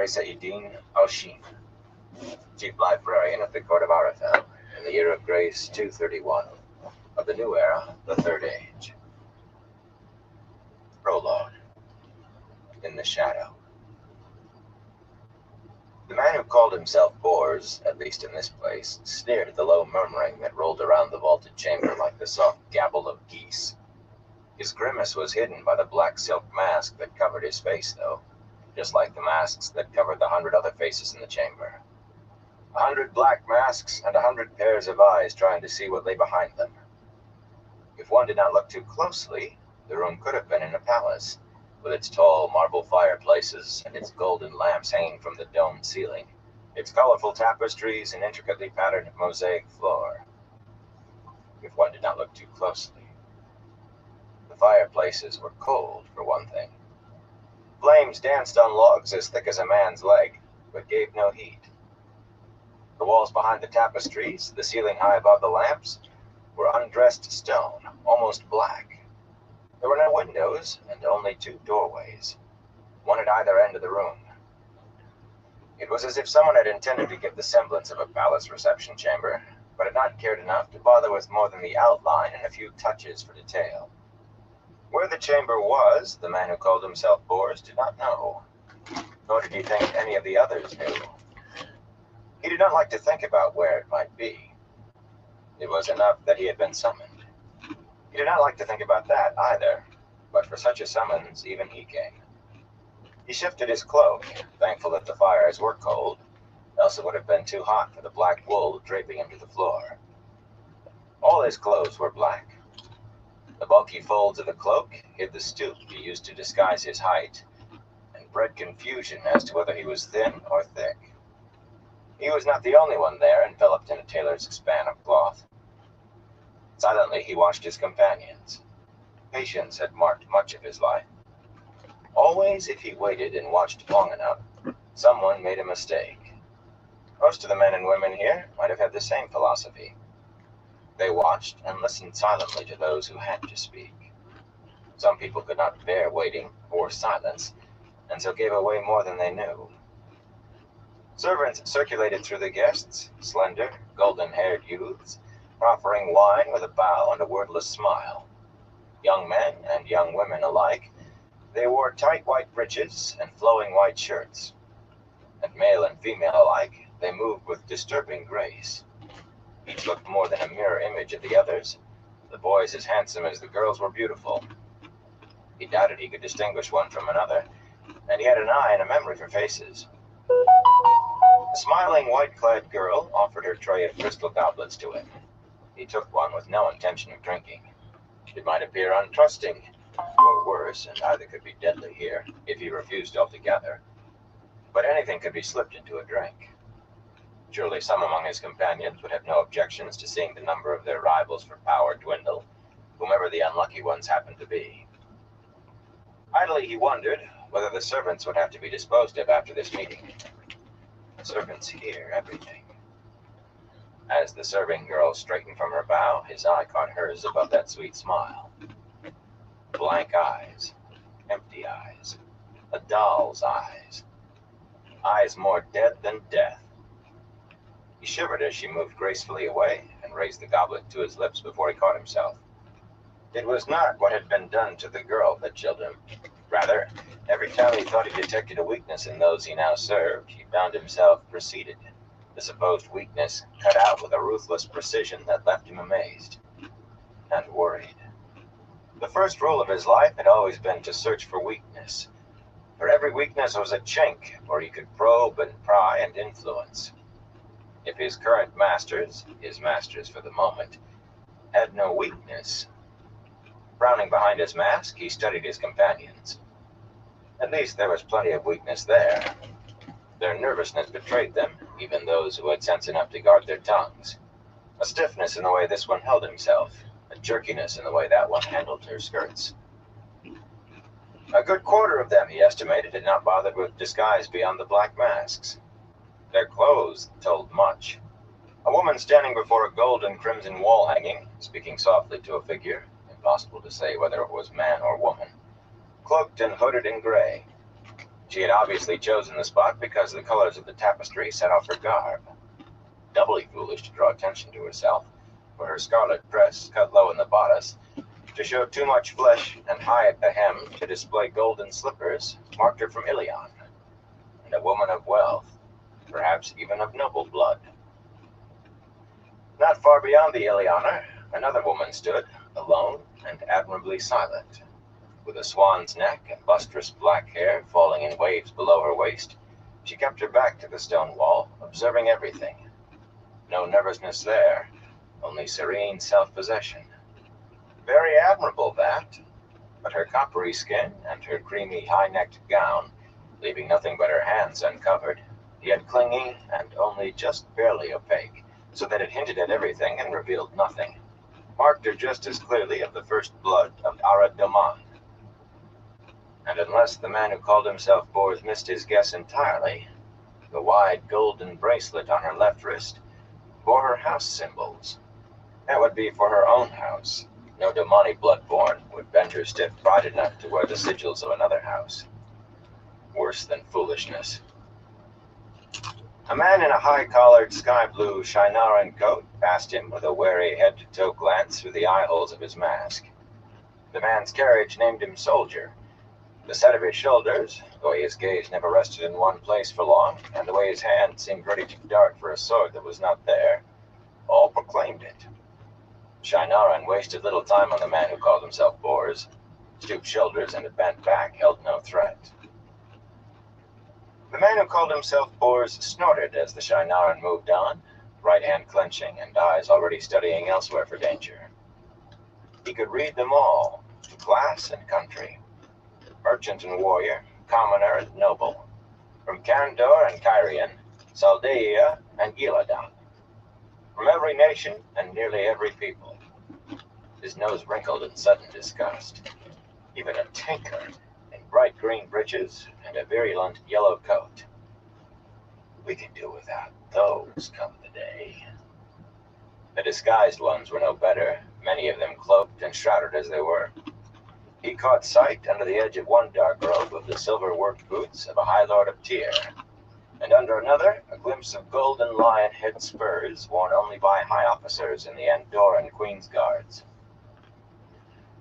Saeddin Al-Shin, chief librarian of the court of Arafel in the year of grace 231 of the new era, the Third Age. Prologue. In the Shadow. The man who called himself Bors, at least in this place, sneered at the low murmuring that rolled around the vaulted chamber like the soft gabble of geese. His grimace was hidden by the black silk mask that covered his face, though, just like the masks that covered the 100 other faces in the chamber. 100 black masks and 100 pairs of eyes trying to see what lay behind them. If one did not look too closely, the room could have been in a palace, with its tall marble fireplaces and its golden lamps hanging from the domed ceiling, its colorful tapestries and intricately patterned mosaic floor. If one did not look too closely. The fireplaces were cold, for one thing. Flames danced on logs as thick as a man's leg, but gave no heat. The walls behind the tapestries, the ceiling high above the lamps, were undressed stone, almost black. There were no windows, and only 2 doorways, one at either end of the room. It was as if someone had intended to give the semblance of a palace reception chamber, but had not cared enough to bother with more than the outline and a few touches for detail. Where the chamber was, the man who called himself Bors did not know, nor did he think any of the others knew. He did not like to think about where it might be. It was enough that he had been summoned. He did not like to think about that either, but for such a summons, even he came. He shifted his cloak, thankful that the fires were cold, else it would have been too hot for the black wool draping him to the floor. All his clothes were black. The bulky folds of the cloak hid the stoop he used to disguise his height, and bred confusion as to whether he was thin or thick. He was not the only one there, enveloped in a tailor's span of cloth. Silently he watched his companions. Patience had marked much of his life. Always, if he waited and watched long enough, someone made a mistake. Most of the men and women here might have had the same philosophy. They watched and listened silently to those who had to speak. Some people could not bear waiting or silence, and so gave away more than they knew. Servants circulated through the guests, slender, golden-haired youths, proffering wine with a bow and a wordless smile. Young men and young women alike, they wore tight white breeches and flowing white shirts. And male and female alike, they moved with disturbing grace. Each looked more than a mirror image of the others. The boys as handsome as the girls were beautiful. He doubted he could distinguish one from another, and he had an eye and a memory for faces. A smiling white-clad girl offered her tray of crystal goblets to him. He took one with no intention of drinking. It might appear untrusting, or worse, and either could be deadly here, if he refused altogether. But anything could be slipped into a drink. Surely some among his companions would have no objections to seeing the number of their rivals for power dwindle, whomever the unlucky ones happened to be. Idly he wondered whether the servants would have to be disposed of after this meeting. Servants hear everything. As the serving girl straightened from her bow, his eye caught hers above that sweet smile. Blank eyes, empty eyes, a doll's eyes. Eyes more dead than death. He shivered as she moved gracefully away and raised the goblet to his lips before he caught himself. It was not what had been done to the girl that chilled him. Rather, every time he thought he detected a weakness in those he now served, he found himself preceded, the supposed weakness cut out with a ruthless precision that left him amazed and worried. The first rule of his life had always been to search for weakness. For every weakness was a chink where he could probe and pry and influence. If his current masters, his masters for the moment, had no weakness, frowning behind his mask, he studied his companions. At least there was plenty of weakness there. Their nervousness betrayed them, even those who had sense enough to guard their tongues. A stiffness in the way this one held himself, a jerkiness in the way that one handled her skirts. A good quarter of them, he estimated, had not bothered with disguise beyond the black masks. Their clothes told much. A woman standing before a gold and crimson wall hanging, speaking softly to a figure, impossible to say whether it was man or woman, cloaked and hooded in gray. She had obviously chosen the spot because the colors of the tapestry set off her garb. Doubly foolish to draw attention to herself, for her scarlet dress, cut low in the bodice, to show too much flesh and high at the hem to display golden slippers, marked her from Ilion, and a woman of wealth, perhaps even of noble blood. Not far beyond the Ilioner, another woman stood, alone and admirably silent, with a swan's neck and lustrous black hair falling in waves below her waist. She kept her back to the stone wall, observing everything. No nervousness there, only serene self-possession. Very admirable, that, but her coppery skin and her creamy high-necked gown, leaving nothing but her hands uncovered, yet clinging and only just barely opaque, so that it hinted at everything and revealed nothing, marked her just as clearly of the first blood of Arad Doman. And unless the man who called himself Bors missed his guess entirely, the wide golden bracelet on her left wrist bore her house symbols. That would be for her own house. No Domani bloodborn would bend her stiff pride enough to wear the sigils of another house. Worse than foolishness. A man in a high-collared sky-blue Shinaran coat passed him with a wary head-to-toe glance through the eye-holes of his mask. The man's carriage named him Soldier. The set of his shoulders, the way his gaze never rested in one place for long, and the way his hand seemed ready to dart for a sword that was not there, all proclaimed it. Shinaran wasted little time on the man who called himself Bors. Stooped shoulders and a bent back held no threat. The man who called himself Bors snorted as the Shinaran moved on, right hand clenching and eyes already studying elsewhere for danger. He could read them all, to class and country. Merchant and warrior, commoner and noble, from Kandor and Kyrian, Saldaea and Giladan, from every nation and nearly every people. His nose wrinkled in sudden disgust. Even a tinker in bright green breeches and a virulent yellow coat. We can do without those come the day. The disguised ones were no better, many of them cloaked and shrouded as they were. He caught sight, under the edge of one dark robe, of the silver-worked boots of a High Lord of Tyr, and under another, a glimpse of golden lion-head spurs worn only by high officers in the Andorran Queen's Guards.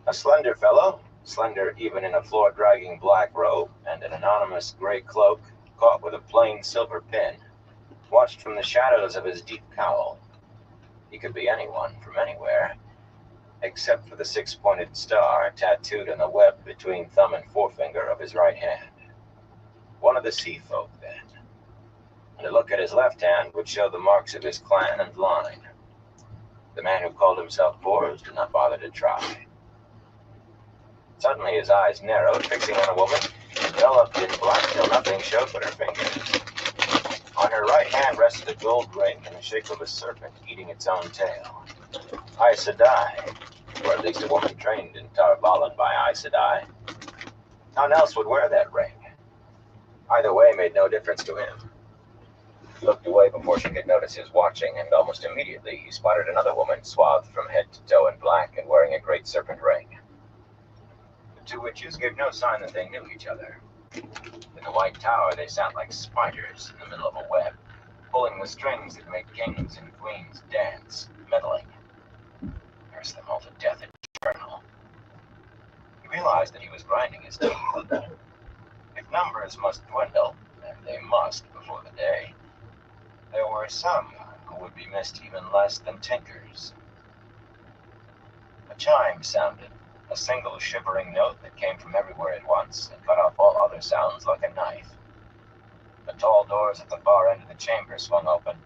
A slender fellow, slender even in a floor-dragging black robe and an anonymous gray cloak caught with a plain silver pin, watched from the shadows of his deep cowl. He could be anyone from anywhere, except for the six-pointed star tattooed on the web between thumb and forefinger of his right hand. One of the sea folk, then. And a look at his left hand would show the marks of his clan and line. The man who called himself Bors did not bother to try. Suddenly his eyes narrowed, fixing on a woman, enveloped in black till nothing showed but her fingers. On her right hand rested a gold ring in the shape of a serpent eating its own tail. Aes Sedai, or at least a woman trained in Tar Valon by Aes Sedai. None else would wear that ring. Either way made no difference to him. He looked away before she could notice his watching, and almost immediately he spotted another woman swathed from head to toe in black and wearing a great serpent ring. The two witches gave no sign that they knew each other. In the White Tower they sat like spiders in the middle of a web, pulling the strings that make kings and queens dance, meddling. Curse them all to death eternal. He realized that he was grinding his teeth. If numbers must dwindle, and they must before the day, there were some who would be missed even less than tinkers. A chime sounded, a single shivering note that came from everywhere at once and cut off all other sounds like a knife. The tall doors at the far end of the chamber swung open,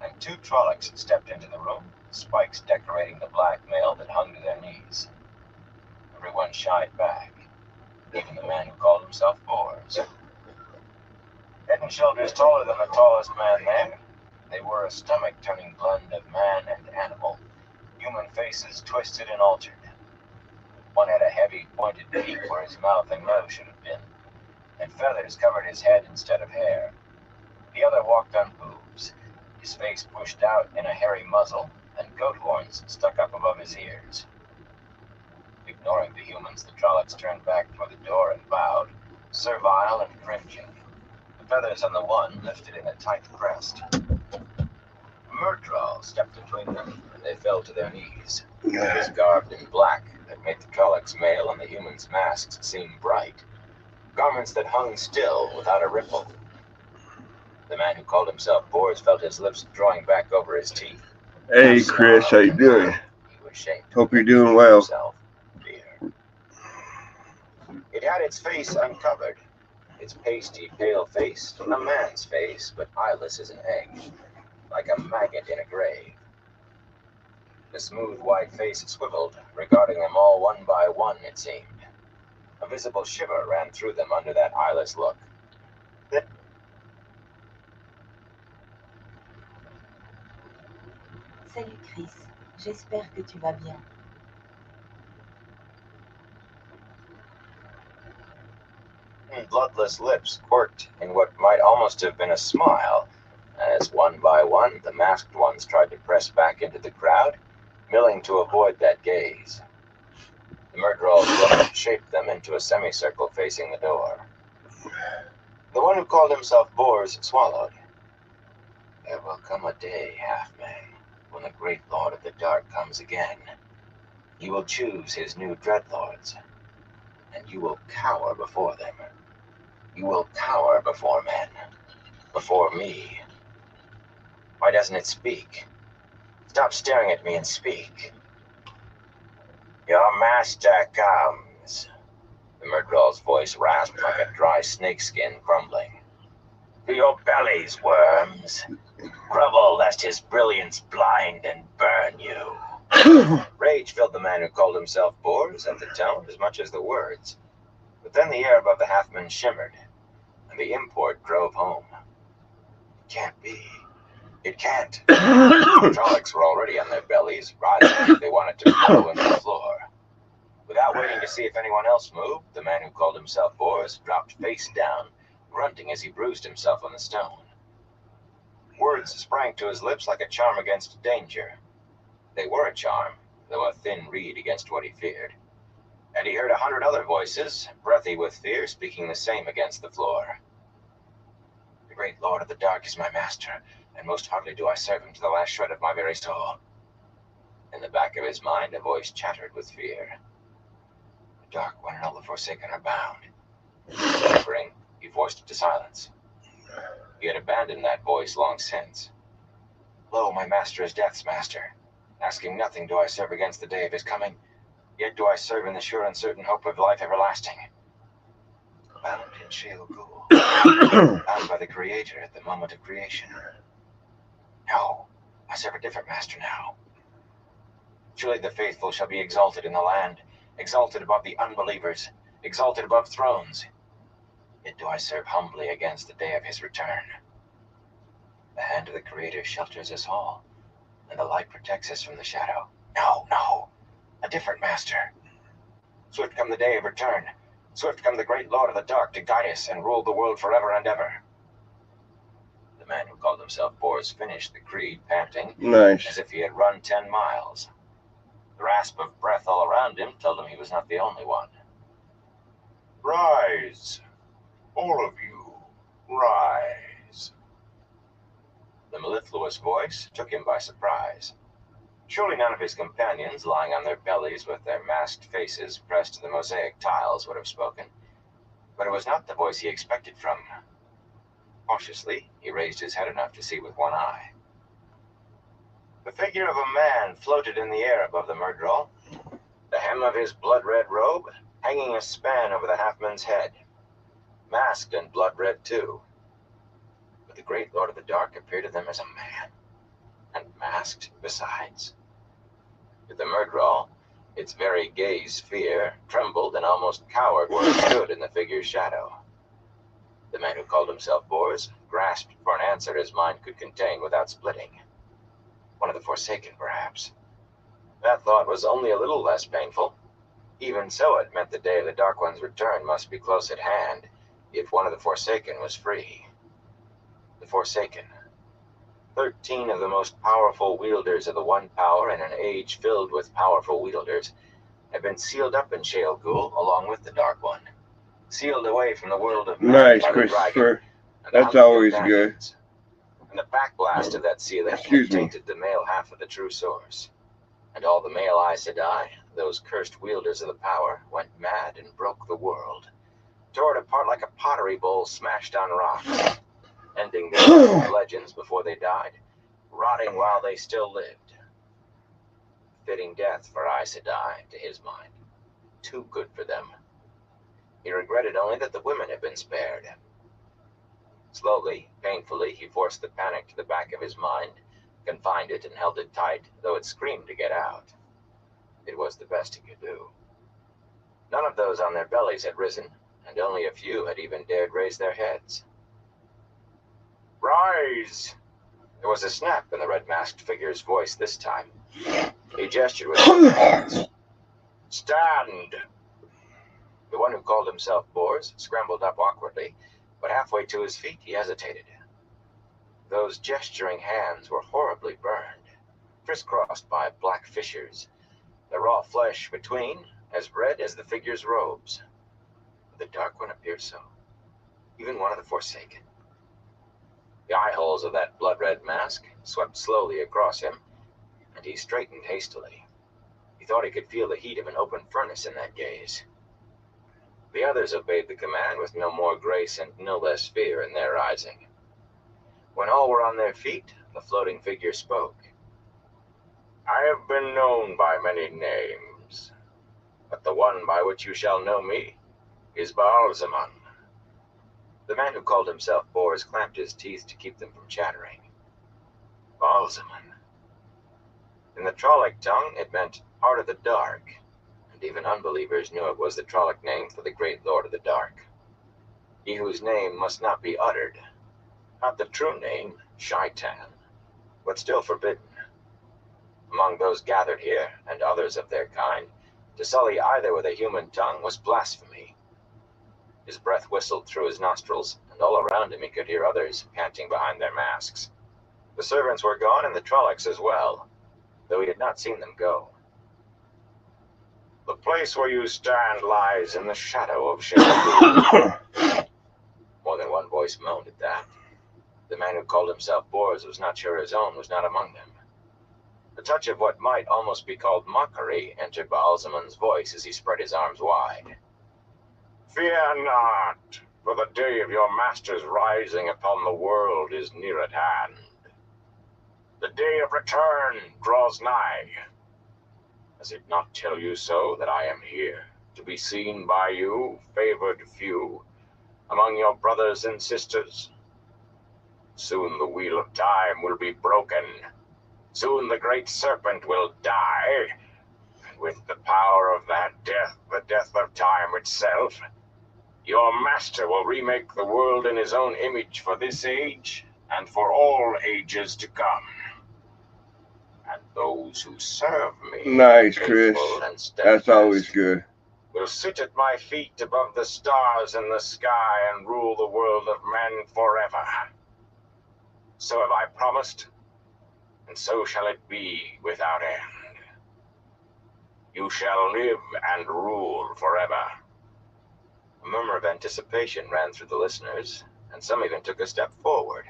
and two Trollocs stepped into the room, spikes decorating the black mail that hung to their knees. Everyone shied back, even the man who called himself Bors. Head and shoulders taller than the tallest man there, they were a stomach-turning blend of man and animal, human faces twisted and altered. One had a heavy, pointed beak where his mouth and nose should have been, and feathers covered his head instead of hair. The other walked on hooves, his face pushed out in a hairy muzzle, and goat horns stuck up above his ears. Ignoring the humans, the Trollocs turned back toward the door and bowed, servile and cringing, the feathers on the one lifted in a tight crest. Murdral stepped between them, and they fell to their knees. He was garbed in black that made the Trollocs mail and the humans' masks seem bright, garments that hung still without a ripple. The man who called himself Bors felt his lips drawing back over his teeth. Hey Chris, how you doing? He was shamed. Hope you're doing well. Fear. It had its face uncovered, its pasty, pale face, a man's face, but eyeless as an egg, like a maggot in a grave. The smooth white face swiveled, regarding them all one by one, it seemed. A visible shiver ran through them under that eyeless look. Salut Chris, j'espère que tu vas bien. Bloodless lips quirked in what might almost have been a smile, as one by one the masked ones tried to press back into the crowd, milling to avoid that gaze. The Murdrol's look shaped them into a semicircle facing the door. The one who called himself Bors swallowed. There will come a day, Halfman, when the great Lord of the Dark comes again. He will choose his new Dreadlords, and you will cower before them. You will cower before men, before me. Why doesn't it speak? Stop staring at me and speak. Your master comes. The Murdrol's voice rasped like a dry snakeskin crumbling. To your bellies, worms. Grovel lest his brilliance blind and burn you. Rage filled the man who called himself Bors at the tone as much as the words. But then the air above the Halfman shimmered, and the import drove home. It can't be. It can't. The Trollocs were already on their bellies, rising if they wanted to flow into the floor. Without waiting to see if anyone else moved, the man who called himself Bors dropped face down, grunting as he bruised himself on the stone. Words sprang to his lips like a charm against danger. They were a charm, though a thin reed against what he feared. And he heard 100 other voices, breathy with fear, speaking the same against the floor. The great Lord of the Dark is my master, and most heartily do I serve him to the last shred of my very soul. In the back of his mind, a voice chattered with fear. The Dark One and all the Forsaken are bound. Whispering, he forced it to silence. He had abandoned that voice long since. Lo, my master is death's master. Asking nothing do I serve against the day of his coming, yet do I serve in the sure and certain hope of life everlasting. Bound in Shale Ghul, bound by the Creator at the moment of creation. No, I serve a different master now. Surely the faithful shall be exalted in the land, exalted above the unbelievers, exalted above thrones. Yet do I serve humbly against the day of his return. The hand of the Creator shelters us all, and the light protects us from the shadow. No, a different master. Swift come the day of return. Swift come the great Lord of the Dark to guide us and rule the world forever and ever. The man who called himself Bors finished the creed, panting, Nice. as if he had run 10 miles. The rasp of breath all around him told him he was not the only one. Rise, all of you, rise. The mellifluous voice took him by surprise. Surely none of his companions, lying on their bellies with their masked faces pressed to the mosaic tiles, would have spoken. But it was not the voice he expected from. Cautiously, he raised his head enough to see with one eye. The figure of a man floated in the air above the Murdrol, the hem of his blood-red robe hanging a span over the Halfman's head. Masked and blood-red too. But the great Lord of the Dark appeared to them as a man, and masked besides. With the Murdrol, its very gaze fear, trembled and almost cowered where it stood in the figure's shadow. The man who called himself Bors grasped for an answer his mind could contain without splitting. One of the Forsaken, perhaps. That thought was only a little less painful. Even so, it meant the day of the Dark One's return must be close at hand, if one of the Forsaken was free. The Forsaken. 13 of the most powerful wielders of the One Power in an age filled with powerful wielders have been sealed up in Shale Ghul along with the Dark One. sealed away from the world of man Nice, by the dragon Christopher. and the That's 100 always good. companions. And the backblast of that sealing Excuse me. tainted the male half of the true source. And all the male Aes Sedai, those cursed wielders of the power, went mad and broke the world, tore it apart like a pottery bowl smashed on rocks, ending their legends before they died, rotting while they still lived. Fitting death for Aes Sedai, to his mind. Too good for them. He regretted only that the women had been spared. Slowly, painfully, he forced the panic to the back of his mind, confined it and held it tight, though it screamed to get out. It was the best he could do. None of those on their bellies had risen, and only a few had even dared raise their heads. Rise! There was a snap in the red-masked figure's voice this time. He gestured with his hands. Stand! The one who called himself Bors scrambled up awkwardly, but halfway to his feet he hesitated. Those gesturing hands were horribly burned, crisscrossed by black fissures, the raw flesh between as red as the figure's robes. Would the Dark One appear so? Even one of the Forsaken? The eye holes of that blood-red mask swept slowly across him, and he straightened hastily. He thought he could feel the heat of an open furnace in that gaze. The others obeyed the command with no more grace and no less fear in their rising. When all were on their feet, the floating figure spoke. I have been known by many names, but the one by which you shall know me is Baalzamon. The man who called himself Bors clamped his teeth to keep them from chattering. Baalzamon. In the Trolloc tongue, it meant Heart of the Dark, and even unbelievers knew it was the Trolloc name for the great Lord of the Dark. He whose name must not be uttered. Not the true name, Shaitan, but still forbidden. Among those gathered here, and others of their kind, to sully either with a human tongue was blasphemy. His breath whistled through his nostrils, and all around him he could hear others panting behind their masks. The servants were gone, and the Trollocs as well, though he had not seen them go. The place where you stand lies in the shadow of Shadowwood. More than one voice moaned at that. The man who called himself Bors was not sure his own was not among them. A touch of what might almost be called mockery entered Baalzamon's voice as he spread his arms wide. Fear not, for the day of your master's rising upon the world is near at hand. The day of return draws nigh. Does it not tell you so that I am here, to be seen by you, favored few, among your brothers and sisters? Soon the wheel of time will be broken. Soon the great serpent will die, and with the power of that death, the death of time itself, your master will remake the world in his own image for this age and for all ages to come. And those who serve me, Nice, Chris. faithful and That's always steadfast, good. will sit at my feet above the stars in the sky and rule the world of men forever. So have I promised, and so shall it be without end. You shall live and rule forever. A murmur of anticipation ran through the listeners, and some even took a step forward,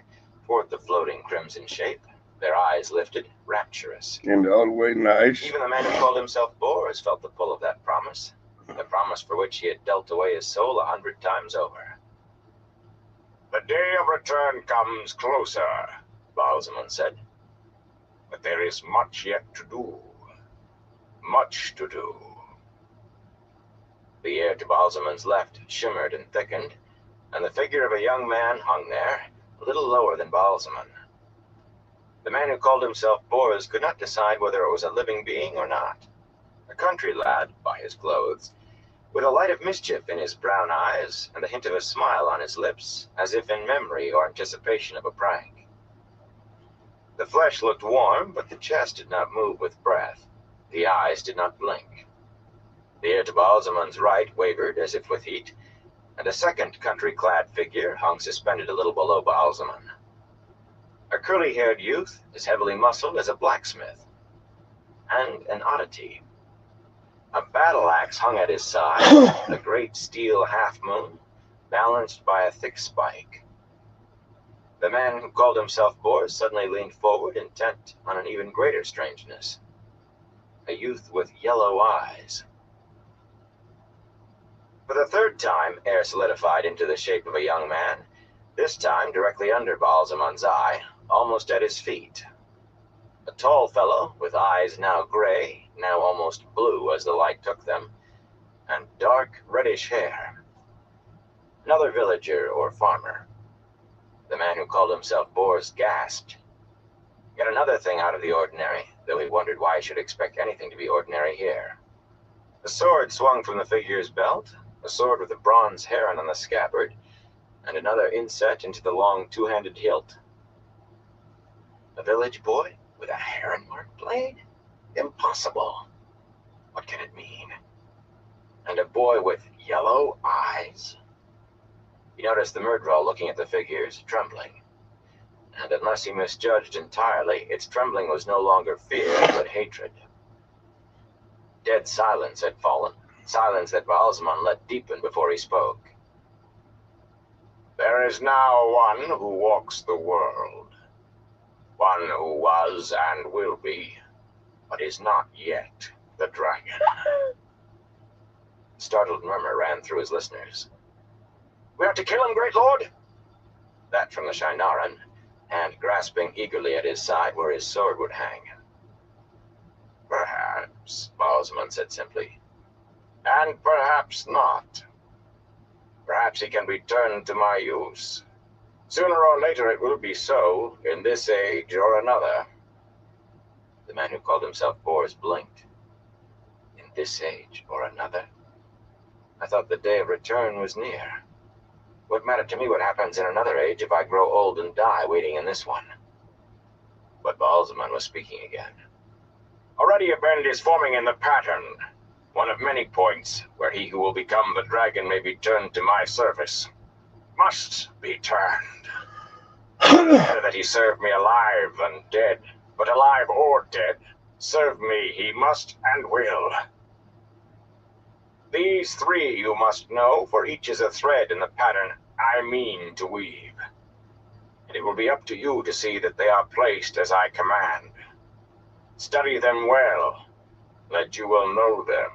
toward the floating crimson shape, their eyes lifted, rapturous. And all the way nice. Even the man who called himself Bors felt the pull of that promise, the promise for which he had dealt away his soul 100 times over. The day of return comes closer, Baalzamon said. But there is much yet to do. Much to do. The air to Baalzamon's left shimmered and thickened, and the figure of a young man hung there, a little lower than Baalzamon. The man who called himself Bors could not decide whether it was a living being or not. A country lad, by his clothes, with a light of mischief in his brown eyes and a hint of a smile on his lips, as if in memory or anticipation of a prank. The flesh looked warm, but the chest did not move with breath. The eyes did not blink. The air to Baalzamon's right wavered as if with heat, and a second country-clad figure hung suspended a little below Baalzamon. A curly-haired youth, as heavily muscled as a blacksmith. And an oddity. A battle axe hung at his side, a great steel half-moon, balanced by a thick spike. The man who called himself Bors suddenly leaned forward, intent on an even greater strangeness. A youth with yellow eyes. For the third time, air solidified into the shape of a young man, this time directly under Baalzaman's eye, almost at his feet. A tall fellow, with eyes now gray, now almost blue as the light took them, and dark reddish hair. Another villager or farmer. The man who called himself Bors gasped. Yet another thing out of the ordinary, though he wondered why he should expect anything to be ordinary here. A sword swung from the figure's belt, a sword with a bronze heron on the scabbard, and another inset into the long two-handed hilt. A village boy with a heron-marked blade? Impossible. What can it mean? And a boy with yellow eyes? He noticed the Myrddraal looking at the figures, trembling. And unless he misjudged entirely, its trembling was no longer fear, but hatred. Dead silence had fallen, silence that Baalzaman let deepen before he spoke. There is now one who walks the world. One who was and will be, but is not yet, the dragon. A startled murmur ran through his listeners. We are to kill him, great lord? That from the Shienaran, hand grasping eagerly at his side where his sword would hang. Perhaps, Baalzaman said simply. And perhaps not. Perhaps he can be turned to my use. Sooner or later it will be so, in this age or another. The man who called himself Bors blinked. In this age or another? I thought the day of return was near. What mattered to me what happens in another age if I grow old and die waiting in this one? But Baalzaman was speaking again. Already a bend is forming in the pattern. One of many points where he who will become the dragon may be turned to my service. Must be turned. Better that he serve me alive than dead, but alive or dead, serve me he must and will. These three you must know, for each is a thread in the pattern I mean to weave. And it will be up to you to see that they are placed as I command. Study them well, that you will know them.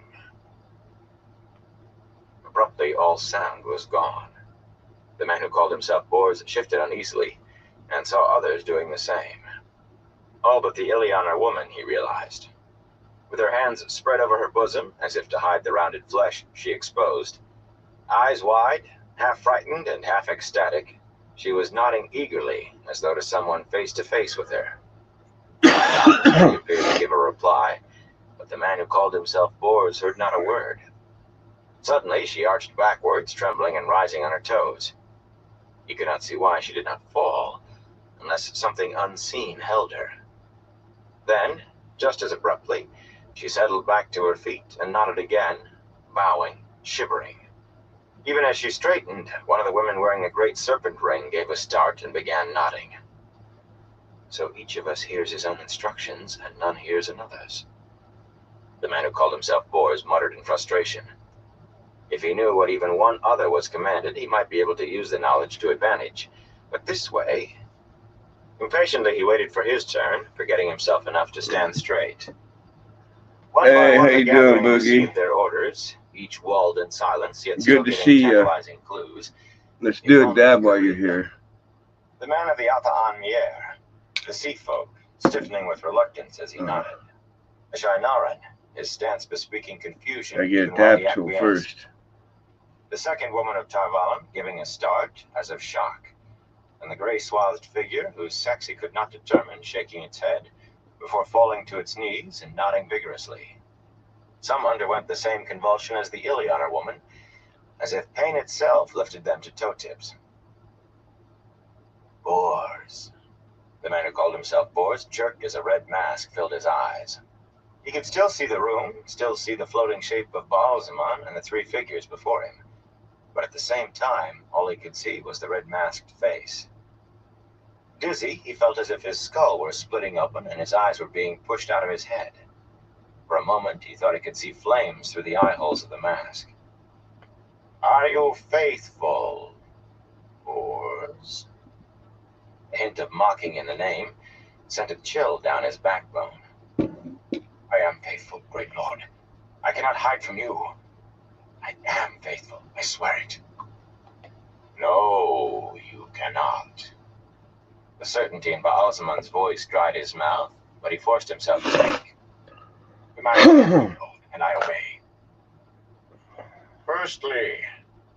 Abruptly, all sound was gone. The man who called himself Bors shifted uneasily, and saw others doing the same. All but the Ilianar woman, he realized. With her hands spread over her bosom, as if to hide the rounded flesh she exposed, eyes wide, half frightened and half ecstatic, she was nodding eagerly, as though to someone face to face with her. She appeared to give a reply, but the man who called himself Bors heard not a word. Suddenly, she arched backwards, trembling and rising on her toes. He could not see why she did not fall, unless something unseen held her. Then, just as abruptly, she settled back to her feet and nodded again, bowing, shivering. Even as she straightened, one of the women wearing a great serpent ring gave a start and began nodding. So each of us hears his own instructions, and none hears another's. The man who called himself Bors muttered in frustration. If he knew what even one other was commanded, he might be able to use the knowledge to advantage. But this way... Impatiently, he waited for his turn, forgetting himself enough to stand straight. One by Hey, one, how the you gathering doing, received Boogie? their orders, each walled in silence, yet still Good to giving see ya. tantalizing clues. Let's If do a only he dab could while you're read them. here. The man of the Ata'an Mier, the sea folk, stiffening with reluctance as he nodded. The Shienaran, his stance bespeaking confusion. I get a even while dab he tool acquiesced. first. The second woman of Tarvalon giving a start, as of shock, and the gray-swathed figure, whose sex he could not determine, shaking its head, before falling to its knees and nodding vigorously. Some underwent the same convulsion as the Ilianar woman, as if pain itself lifted them to toe tips. Bors. The man who called himself Bors jerked as a red mask filled his eyes. He could still see the room, still see the floating shape of Baalzaman and the three figures before him. But at the same time, all he could see was the red-masked face. Dizzy, he felt as if his skull were splitting open and his eyes were being pushed out of his head. For a moment, he thought he could see flames through the eye holes of the mask. "Are you faithful, Bors?" A hint of mocking in the name sent a chill down his backbone. "I am faithful, great lord. I cannot hide from you. I am faithful, I swear it." "No, you cannot." The certainty in Baalzaman's voice dried his mouth, but he forced himself to speak. "Command me, great lord, and I obey. Firstly,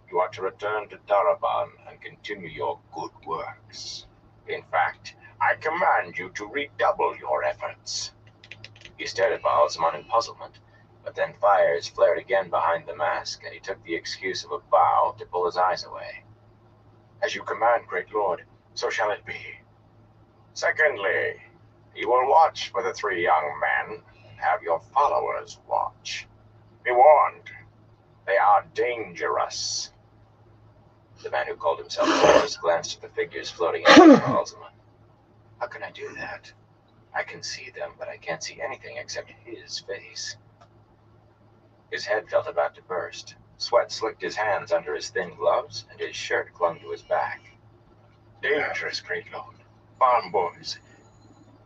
you are to return to Daraban and continue your good works. In fact, I command you to redouble your efforts." He stared at Baalzaman in puzzlement, but then fires flared again behind the mask, and he took the excuse of a bow to pull his eyes away. "As you command, great lord, so shall it be. Secondly, you will watch for the 3 young men and have your followers watch. Be warned, they are dangerous." The man who called himself Bors glanced at the figures floating in front of Baalzaman. "How can I do that? I can see them, but I can't see anything except his face." His head felt about to burst. Sweat slicked his hands under his thin gloves, and his shirt clung to his back. "Dangerous, great lord. Farm boys.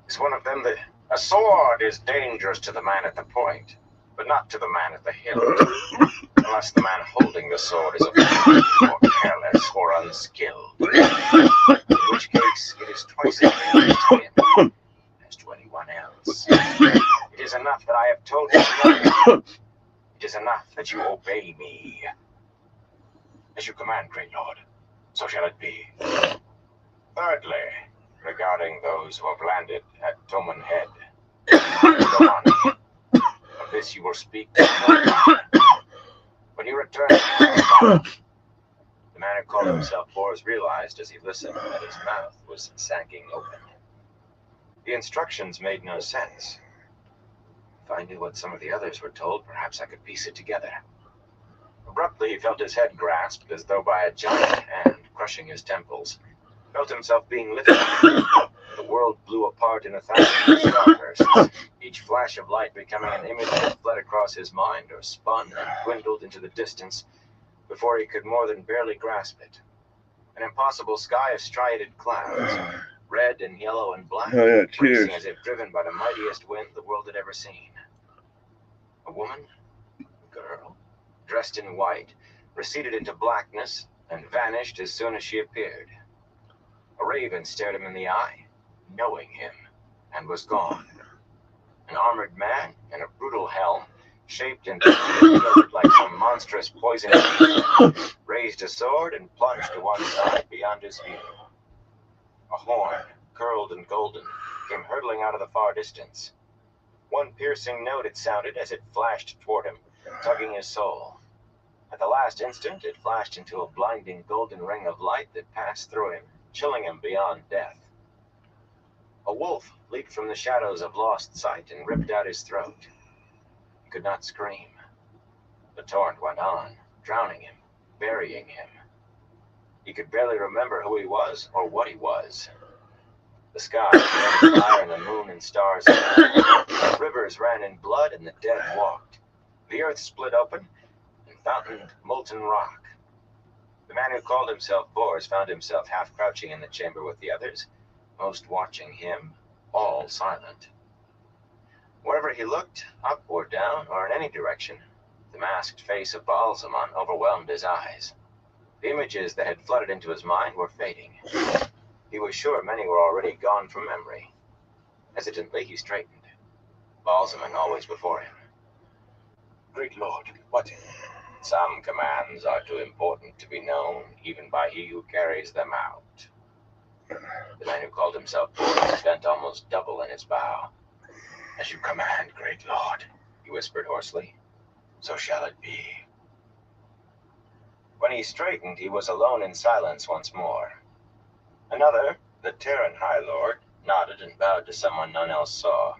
Is one of them the... A sword is dangerous to the man at the point, but not to the man at the hilt. Unless the man holding the sword is a fool, or careless, or unskilled. In which case, it is twice as dangerous to him as to anyone else. It is enough that I have told you. It is enough that you obey me. As you command, great lord, so shall it be. Thirdly, regarding those who have landed at Toman Head. Domani, of this you will speak to no one. When you return to the man who called himself Bors realized as he listened that his mouth was sagging open. The instructions made no sense. If I knew what some of the others were told, perhaps I could piece it together. Abruptly, he felt his head grasped as though by a giant hand, crushing his temples. Felt himself being lifted. The world blew apart in 1,000 starbursts, each flash of light becoming an image that fled across his mind or spun and dwindled into the distance before he could more than barely grasp it. An impossible sky of striated clouds, red and yellow and black, Oh yeah, cheers. racing as if driven by the mightiest wind the world had ever seen. A woman, a girl, dressed in white, receded into blackness and vanished as soon as she appeared. A raven stared him in the eye, knowing him, and was gone. An armored man in a brutal helm, shaped and tilted like some monstrous poison beast, raised a sword and plunged to one side beyond his view. A horn, curled and golden, came hurtling out of the far distance. One piercing note it sounded as it flashed toward him, tugging his soul. At the last instant, it flashed into a blinding golden ring of light that passed through him, chilling him beyond death. A wolf leaped from the shadows of lost sight and ripped out his throat. He could not scream. The torrent went on, drowning him, burying him. He could barely remember who he was or what he was. The sky burned fire and the moon and stars. Rivers ran in blood and the dead walked. The earth split open and fountained molten rock. The man who called himself Bors found himself half crouching in the chamber with the others, most watching him, all silent. Wherever he looked, up or down or in any direction, the masked face of Baalzaman overwhelmed his eyes. The images that had flooded into his mind were fading. He was sure many were already gone from memory. Hesitantly, he straightened. Baalzaman always before him. "Great lord, what?" "Some commands are too important to be known, even by he who carries them out." The man who called himself Bors bent almost double in his bow. "As you command, great lord," he whispered hoarsely. "So shall it be." When he straightened, he was alone in silence once more. Another, the Terran High Lord, nodded and bowed to someone none else saw.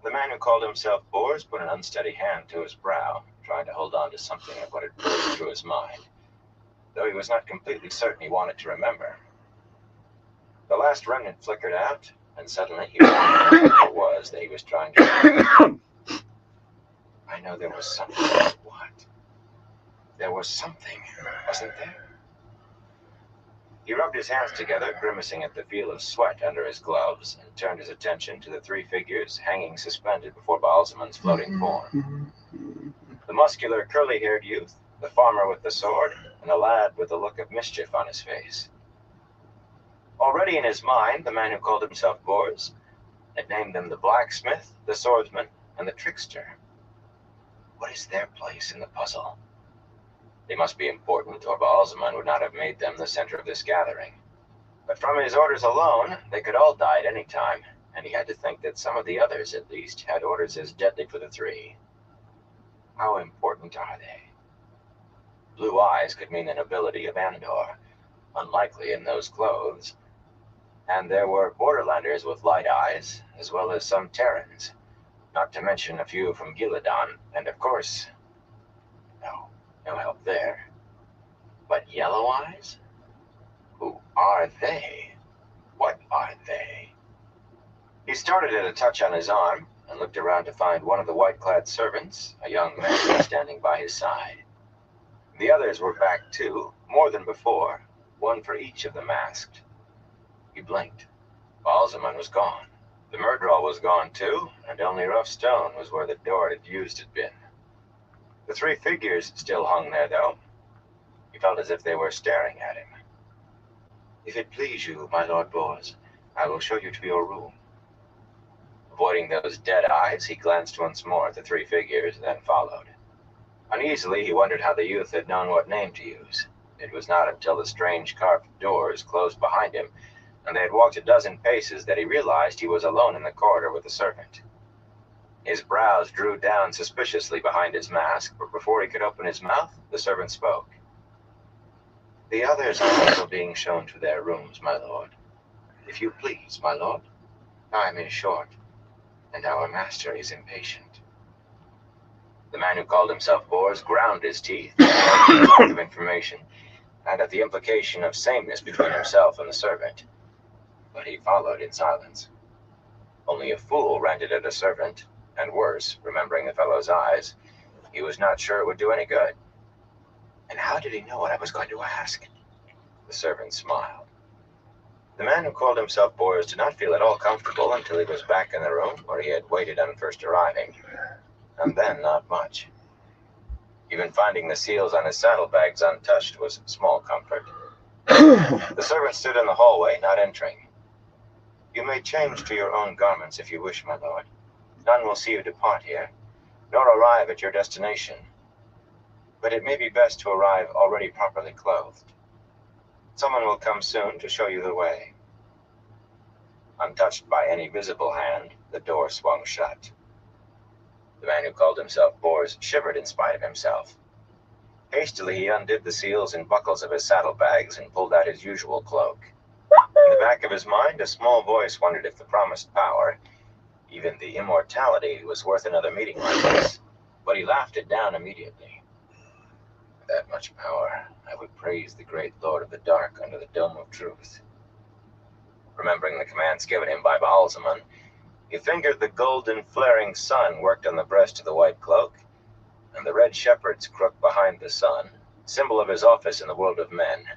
The man who called himself Bors put an unsteady hand to his brow, trying to hold on to something of what had burst through his mind, though he was not completely certain he wanted to remember. The last remnant flickered out, and suddenly he remembered what it was that he was trying to remember. know there was something. What? There was something, wasn't there? He rubbed his hands together, grimacing at the feel of sweat under his gloves, and turned his attention to the three figures hanging suspended before Baalzaman's floating form. The muscular, curly-haired youth, the farmer with the sword, and a lad with a look of mischief on his face. Already in his mind, the man who called himself Bors had named them the blacksmith, the swordsman, and the trickster. What is their place in the puzzle? They must be important, or Baalzaman would not have made them the center of this gathering. But from his orders alone, they could all die at any time, and he had to think that some of the others, at least, had orders as deadly for the three. How important are they? Blue eyes could mean the nobility of Andor, unlikely in those clothes. And there were Borderlanders with light eyes, as well as some Terrans, not to mention a few from Gillidan, and of course, no help there. But Yellow Eyes? Who are they? What are they? He started at a touch on his arm, and looked around to find one of the white-clad servants, a young man, standing by his side. The others were back too, more than before, one for each of the masked. He blinked. Baalzaman was gone. The Myrddraal was gone too, and only rough stone was where the door it used had been. The three figures still hung there, though. He felt as if they were staring at him. "If it please you, my Lord Bors, I will show you to your room." Avoiding those dead eyes, he glanced once more at the three figures, then followed. Uneasily, he wondered how the youth had known what name to use. It was not until the strange carved doors closed behind him, and they had walked a dozen paces, that he realized he was alone in the corridor with the servant. His brows drew down suspiciously behind his mask, but before he could open his mouth, the servant spoke. "The others are also being shown to their rooms, my lord. If you please, my lord. Time is short, and our master is impatient." The man who called himself Bors ground his teeth at the lack of information, and at the implication of sameness between himself and the servant. But he followed in silence. Only a fool ranted at a servant, and worse, remembering the fellow's eyes, he was not sure it would do any good. And how did he know what I was going to ask? The servant smiled. The man who called himself Bors did not feel at all comfortable until he was back in the room where he had waited on first arriving. And then not much. Even finding the seals on his saddlebags untouched was small comfort. The servant stood in the hallway, not entering. "You may change to your own garments if you wish, my lord. None will see you depart here, nor arrive at your destination. But it may be best to arrive already properly clothed. Someone will come soon to show you the way." Untouched by any visible hand, the door swung shut. The man who called himself Bors shivered in spite of himself. Hastily, he undid the seals and buckles of his saddlebags and pulled out his usual cloak. In the back of his mind, a small voice wondered if the promised power, even the immortality, was worth another meeting like this, but he laughed it down immediately. With that much power, I would praise the great Lord of the Dark under the Dome of Truth. Remembering the commands given him by Baalzaman, he fingered the golden flaring sun worked on the breast of the white cloak, and the red shepherd's crook behind the sun, symbol of his office in the world of men.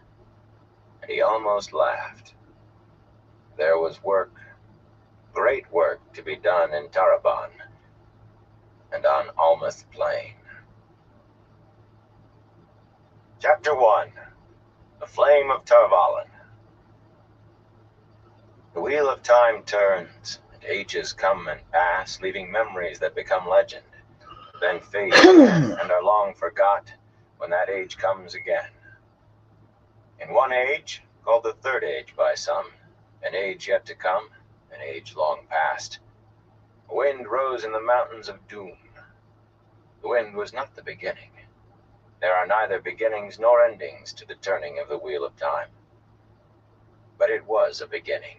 And he almost laughed. There was work, great work, to be done in Taraban and on Almeth Plain. Chapter 1. The Flame of Tar-Valon. The wheel of time turns, and ages come and pass, leaving memories that become legend, then fade and are long forgot when that age comes again. In one age, called the Third Age by some, an age yet to come, an age long past, a wind rose in the mountains of doom. The wind was not the beginning. There are neither beginnings nor endings to the turning of the wheel of time. But it was a beginning.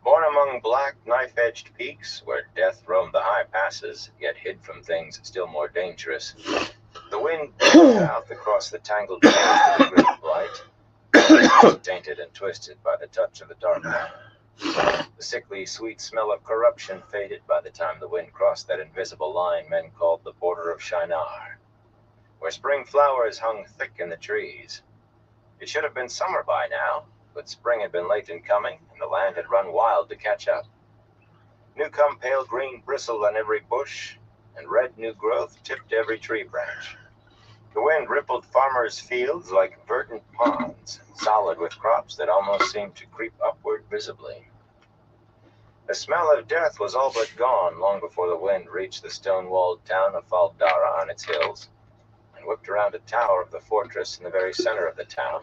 Born among black, knife-edged peaks, where death roamed the high passes, yet hid from things still more dangerous, the wind blew south across the tangled trails of the great blight, tainted and twisted by the touch of the Dark One. The sickly sweet smell of corruption faded by the time the wind crossed that invisible line men called the border of Shinar, where spring flowers hung thick in the trees. It should have been summer by now, but spring had been late in coming, and the land had run wild to catch up. New-come pale green bristled on every bush, and red new growth tipped every tree branch. The wind rippled farmers' fields like verdant ponds, solid with crops that almost seemed to creep upward visibly. The smell of death was all but gone long before the wind reached the stone-walled town of Fal Dara on its hills, and whipped around a tower of the fortress in the very center of the town,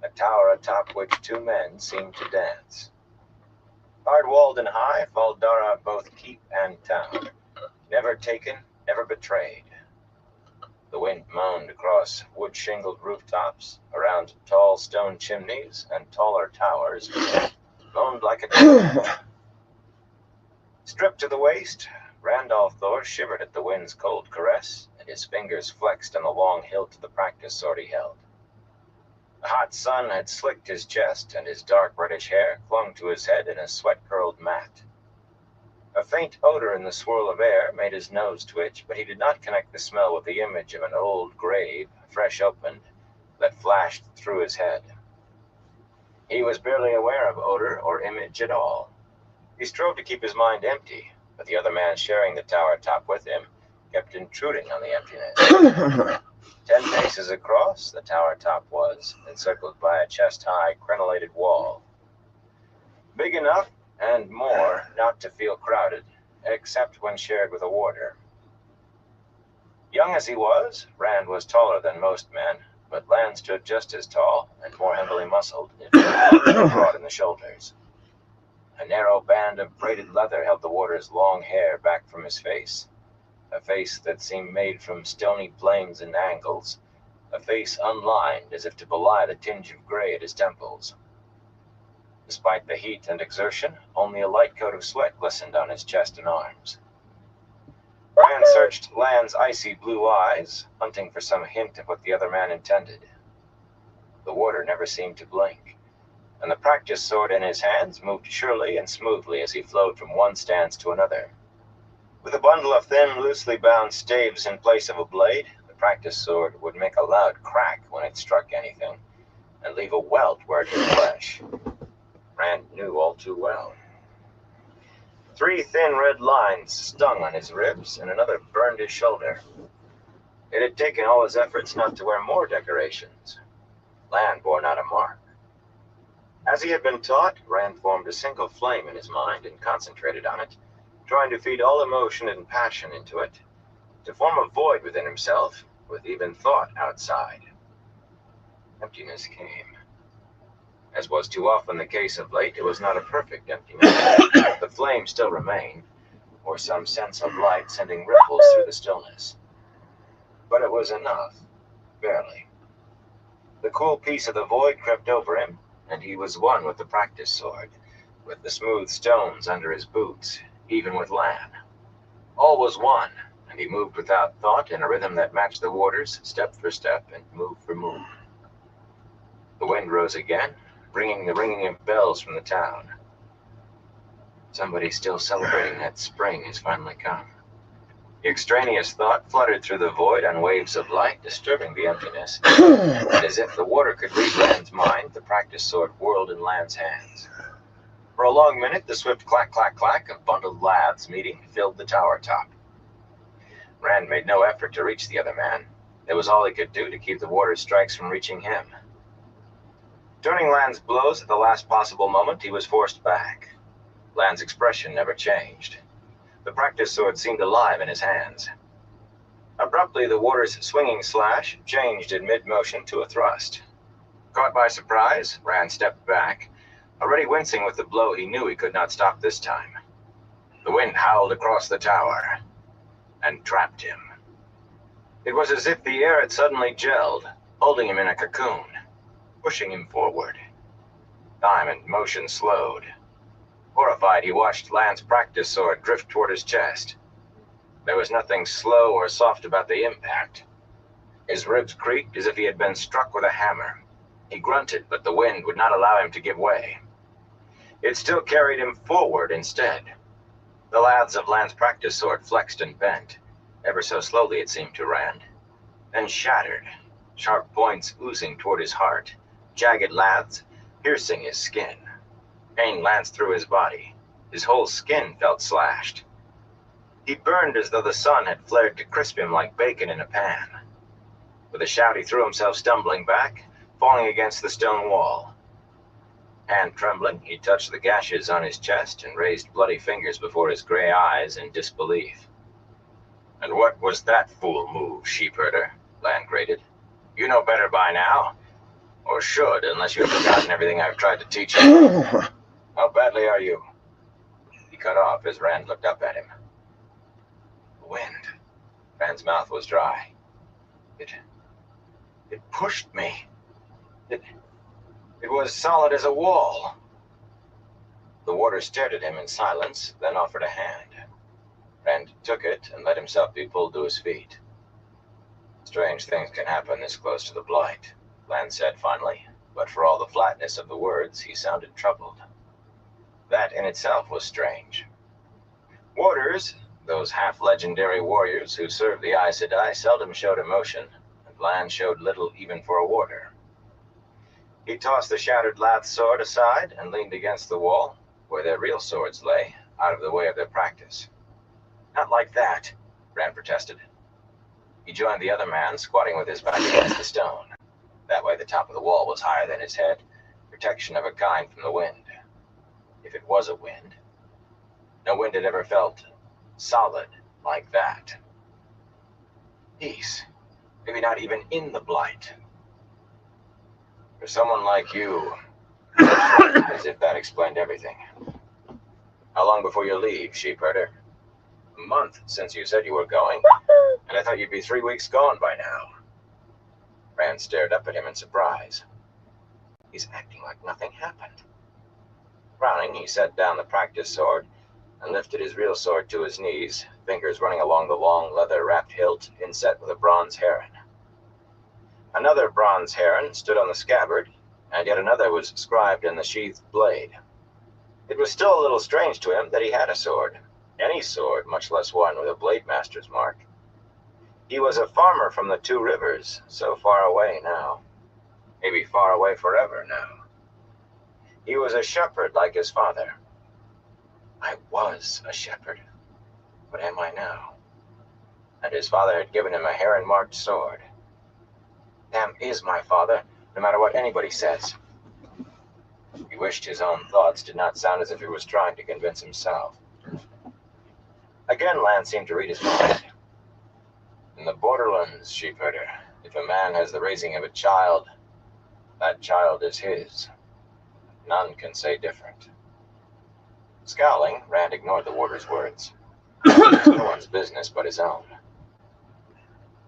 a tower atop which two men seemed to dance. Hard-walled and high, Fal Dara both keep and town, never taken, never betrayed. The wind moaned across wood-shingled rooftops, around tall stone chimneys and taller towers, moaned like a Stripped to the waist, Randolph Thor shivered at the wind's cold caress, and his fingers flexed on the long hilt of the practice sword he held. The hot sun had slicked his chest, and his dark reddish hair clung to his head in a sweat-curled mat. A faint odor in the swirl of air made his nose twitch, but he did not connect the smell with the image of an old grave, fresh opened, that flashed through his head. He was barely aware of odor or image at all. He strove to keep his mind empty, but the other man sharing the tower top with him kept intruding on the emptiness. 10 paces across, the tower top was, encircled by a chest-high, crenellated wall. Big enough, and more, not to feel crowded, except when shared with a warder. Young as he was, Rand was taller than most men, but Lan stood just as tall and more heavily muscled, if not broad in the shoulders. A narrow band of braided leather held the warder's long hair back from his face, a face that seemed made from stony planes and angles, a face unlined as if to belie the tinge of gray at his temples. Despite the heat and exertion, only a light coat of sweat glistened on his chest and arms. Rand searched Lan's icy blue eyes, hunting for some hint of what the other man intended. The warder never seemed to blink, and the practice sword in his hands moved surely and smoothly as he flowed from one stance to another. With a bundle of thin, loosely bound staves in place of a blade, the practice sword would make a loud crack when it struck anything, and leave a welt where it hit flesh. Rand knew all too well. 3 thin red lines stung on his ribs, and another burned his shoulder. It had taken all his efforts not to wear more decorations. Lan bore not a mark. As he had been taught, Rand formed a single flame in his mind and concentrated on it, trying to feed all emotion and passion into it, to form a void within himself, with even thought outside. Emptiness came. As was too often the case of late, it was not a perfect emptiness. The flame still remained, or some sense of light sending ripples through the stillness. But it was enough, barely. The cool peace of the void crept over him, and he was one with the practice sword, with the smooth stones under his boots, even with Lan. All was one, and he moved without thought in a rhythm that matched the warder's, step for step and move for move. The wind rose again, bringing the ringing of bells from the town. Somebody still celebrating that spring has finally come. The extraneous thought fluttered through the void on waves of light, disturbing the emptiness. And as if the warder could read Lan's mind, the practice sword whirled in Lan's hands. For a long minute, the swift clack, clack, clack of bundled laths meeting filled the tower top. Rand made no effort to reach the other man. It was all he could do to keep the warder's strikes from reaching him. Turning Lan's blows at the last possible moment, he was forced back. Lan's expression never changed. The practice sword seemed alive in his hands. Abruptly, the warder's swinging slash changed in mid-motion to a thrust. Caught by surprise, Rand stepped back, already wincing with the blow he knew he could not stop this time. The wind howled across the tower and trapped him. It was as if the air had suddenly gelled, holding him in a cocoon, pushing him forward. Time and motion slowed. Horrified, he watched Lan's practice sword drift toward his chest. There was nothing slow or soft about the impact. His ribs creaked as if he had been struck with a hammer. He grunted, but the wind would not allow him to give way. It still carried him forward instead. The laths of Lan's practice sword flexed and bent, ever so slowly it seemed to Rand, then shattered, sharp points oozing toward his heart, jagged laths piercing his skin. Pain lanced through his body. His whole skin felt slashed. He burned as though the sun had flared to crisp him like bacon in a pan. With a shout, he threw himself stumbling back, falling against the stone wall. Hand trembling, he touched the gashes on his chest and raised bloody fingers before his gray eyes in disbelief. "And what was that fool move, sheepherder?" Lan grated. "You know better by now. Or should, unless you've forgotten everything I've tried to teach you. How badly are you?" He cut off as Rand looked up at him. The wind. Rand's mouth was dry. It pushed me. It was solid as a wall. The warder stared at him in silence, then offered a hand. Rand took it and let himself be pulled to his feet. "Strange things can happen this close to the Blight," Lan said finally, but for all the flatness of the words, he sounded troubled. That in itself was strange. Warders, those half-legendary warriors who served the Aes Sedai, seldom showed emotion, and Lan showed little even for a warder. He tossed the shattered lath sword aside and leaned against the wall, where their real swords lay, out of the way of their practice. "Not like that," Rand protested. He joined the other man, squatting with his back against the stone. That way the top of the wall was higher than his head, protection of a kind from the wind. If it was a wind. No wind had ever felt solid like that. Peace. Maybe not even in the Blight. For someone like you, as if that explained everything. "How long before you leave, sheepherder?" "A month since you said you were going, and I thought you'd be 3 weeks gone by now." Rand stared up at him in surprise. He's acting like nothing happened. Frowning, he set down the practice sword and lifted his real sword to his knees, fingers running along the long, leather-wrapped hilt inset with a bronze heron. Another bronze heron stood on the scabbard, and yet another was scribed in the sheathed blade. It was still a little strange to him that he had a sword. Any sword, much less one with a blade master's mark. He was a farmer from the Two Rivers, so far away now. Maybe far away forever now. He was a shepherd like his father. I was a shepherd. What am I now? And his father had given him a heron-marked sword. Tam is my father, no matter what anybody says. He wished his own thoughts did not sound as if he was trying to convince himself. Again, Lan seemed to read his mind. In the Borderlands, sheepherder, if a man has the raising of a child, that child is his. None can say different. Scowling, Rand ignored the warder's words. It was no one's business but his own.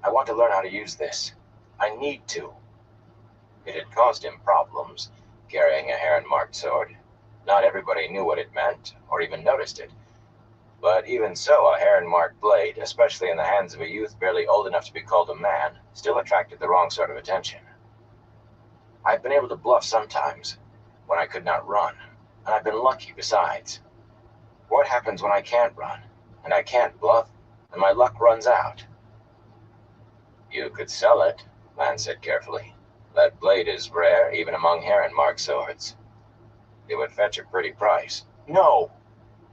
I want to learn how to use this. I need to. It had caused him problems, carrying a heron-marked sword. Not everybody knew what it meant, or even noticed it. But even so, a heron-marked blade, especially in the hands of a youth barely old enough to be called a man, still attracted the wrong sort of attention. I've been able to bluff sometimes, when I could not run, and I've been lucky besides. What happens when I can't run, and I can't bluff, and my luck runs out? You could sell it, Lan said carefully. That blade is rare, even among heron-marked swords. It would fetch a pretty price. No!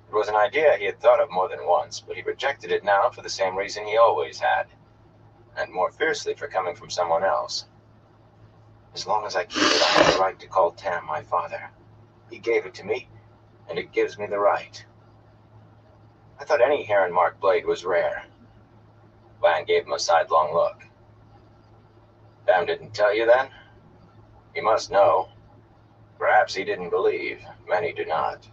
It was an idea he had thought of more than once, but he rejected it now for the same reason he always had, and more fiercely for coming from someone else. As long as I keep it, I have the right to call Tam my father. He gave it to me, and it gives me the right. I thought any heron-marked blade was rare. Lan gave him a sidelong look. Tam didn't tell you then? He must know. Perhaps he didn't believe. Many do not.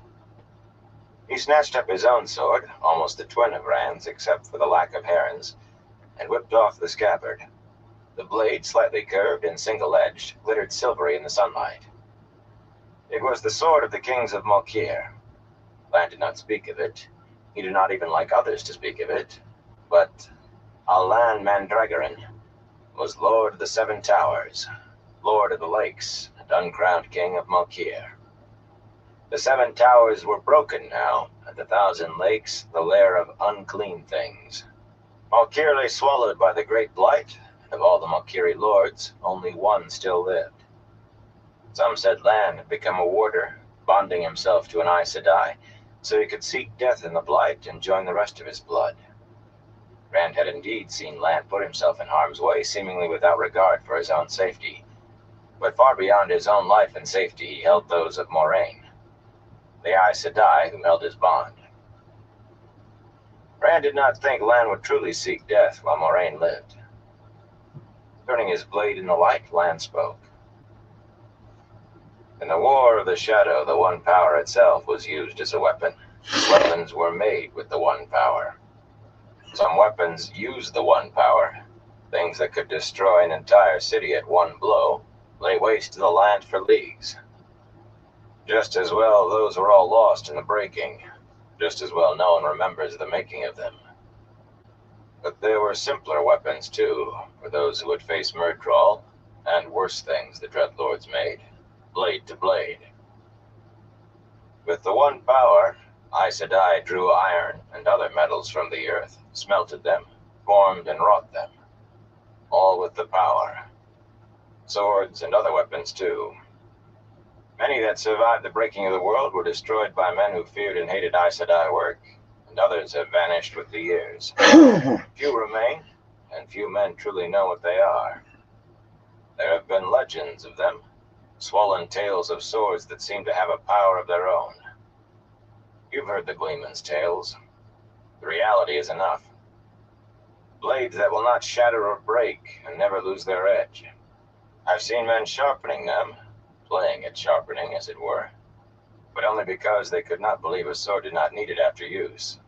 He snatched up his own sword, almost the twin of Rand's except for the lack of herons, and whipped off the scabbard. The blade, slightly curved and single-edged, glittered silvery in the sunlight. It was the sword of the kings of Malkier. Lan did not speak of it. He did not even like others to speak of it. But Allan Mandragoran was Lord of the Seven Towers, Lord of the Lakes, and uncrowned king of Malkier. The 7 towers were broken now, and the 1,000 lakes the lair of unclean things. Malkir lay swallowed by the great blight, and of all the Malkiri lords, only one still lived. Some said Lan had become a warder, bonding himself to an Aes Sedai, so he could seek death in the blight and join the rest of his blood. Rand had indeed seen Lan put himself in harm's way, seemingly without regard for his own safety. But far beyond his own life and safety, he held those of Moraine, the Aes Sedai who held his bond. Rand did not think Lan would truly seek death while Moraine lived. Turning his blade in the light, Lan spoke. In the War of the Shadow, the One Power itself was used as a weapon. Weapons were made with the One Power. Some weapons used the One Power. Things that could destroy an entire city at one blow, lay waste to the land for leagues. Just as well, those were all lost in the breaking. Just as well, no one remembers the making of them. But there were simpler weapons, too, for those who would face Myrddraal, and worse things the Dreadlords made, blade to blade. With the One Power, Aes Sedai drew iron and other metals from the earth, smelted them, formed and wrought them, all with the power. Swords and other weapons, too. Many that survived the breaking of the world were destroyed by men who feared and hated Aes Sedai work, and others have vanished with the years. Few remain, and few men truly know what they are. There have been legends of them, swollen tales of swords that seem to have a power of their own. You've heard the Gleeman's tales. The reality is enough. Blades that will not shatter or break and never lose their edge. I've seen men sharpening them, playing at sharpening, as it were, but only because they could not believe a sword did not need it after use.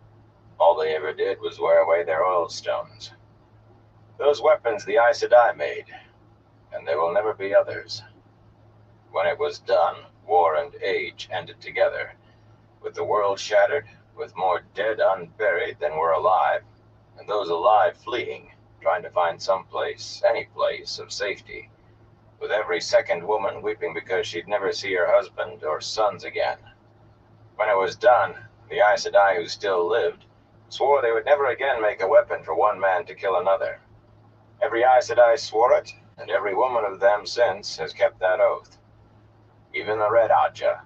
All they ever did was wear away their oil stones. Those weapons the Aes Sedai made, and there will never be others. When it was done, war and age ended together, with the world shattered, with more dead unburied than were alive, and those alive fleeing, trying to find some place, any place, of safety, with every second woman weeping because she'd never see her husband or sons again. When it was done, the Aes Sedai who still lived swore they would never again make a weapon for one man to kill another. Every Aes Sedai swore it, and every woman of them since has kept that oath. Even the Red Ajah.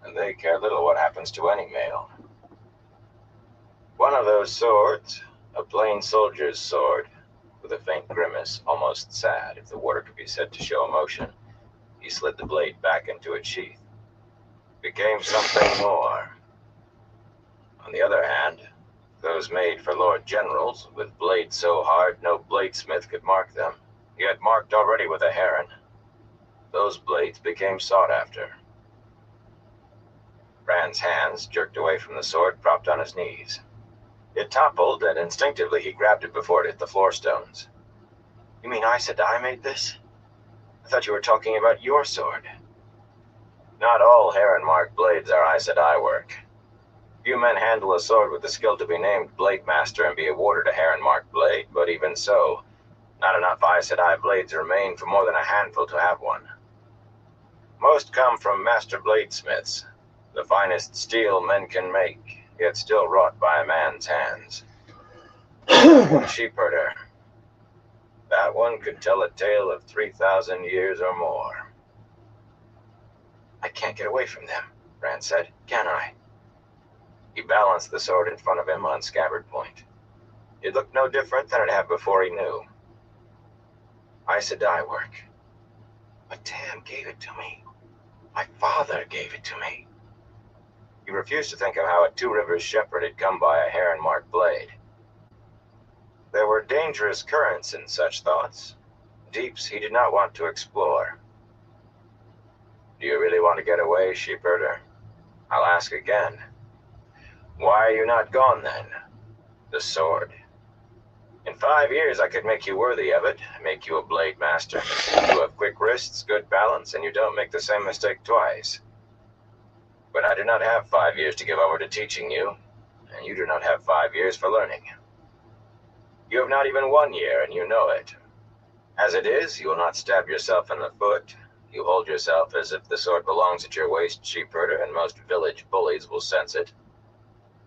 And they care little what happens to any male. One of those swords, a plain soldier's sword, with a faint grimace, almost sad if the warder could be said to show emotion, he slid the blade back into its sheath. Became something more. On the other hand, those made for Lord Generals, with blades so hard no bladesmith could mark them, yet marked already with a heron. Those blades became sought after. Rand's hands, jerked away from the sword, propped on his knees. It toppled, and instinctively he grabbed it before it hit the floor stones. You mean Aes Sedai made this? I thought you were talking about your sword. Not all heron-marked blades are Aes Sedai work. Few men handle a sword with the skill to be named Blade Master and be awarded a heron-marked blade, but even so, not enough Aes Sedai blades remain for more than a handful to have one. Most come from master bladesmiths, the finest steel men can make, yet still wrought by a man's hands. One sheepherder. That one could tell a tale of 3,000 years or more. I can't get away from them, Rand said. Can I? He balanced the sword in front of him on scabbard point. It looked no different than it had before he knew. Aes Sedai work. But Tam gave it to me. My father gave it to me. He refused to think of how a Two Rivers shepherd had come by a heron-marked blade. There were dangerous currents in such thoughts, deeps he did not want to explore. Do you really want to get away, sheepherder? I'll ask again. Why are you not gone then? The sword. In 5 years I could make you worthy of it, make you a blade master. You have quick wrists, good balance, and you don't make the same mistake twice. But I do not have 5 years to give over to teaching you, and you do not have 5 years for learning. You have not even 1 year, and you know it. As it is, you will not stab yourself in the foot, You hold yourself as if the sword belongs at your waist, sheepherder, and most village bullies will sense it.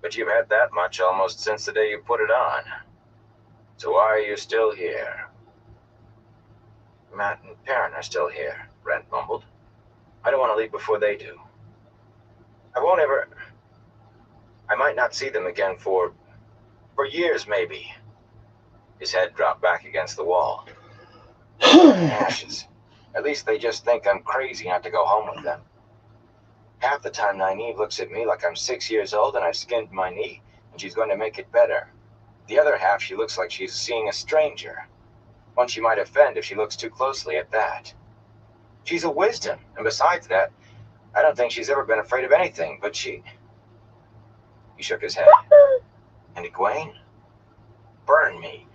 But you've had that much almost since the day you put it on. So why are you still here? Matt and Perrin are still here, Brent mumbled. I don't want to leave before they do. I might not see them again for years, maybe. His head dropped back against the wall. Ashes. At least they just think I'm crazy not to go home with them. Half the time Nynaeve looks at me like I'm 6 years old and I've skinned my knee, and she's going to make it better. The other half, she looks like she's seeing a stranger. One she might offend if she looks too closely at that. She's a wisdom, and besides that, I don't think she's ever been afraid of anything, but she... He shook his head. And Egwene? Burn me.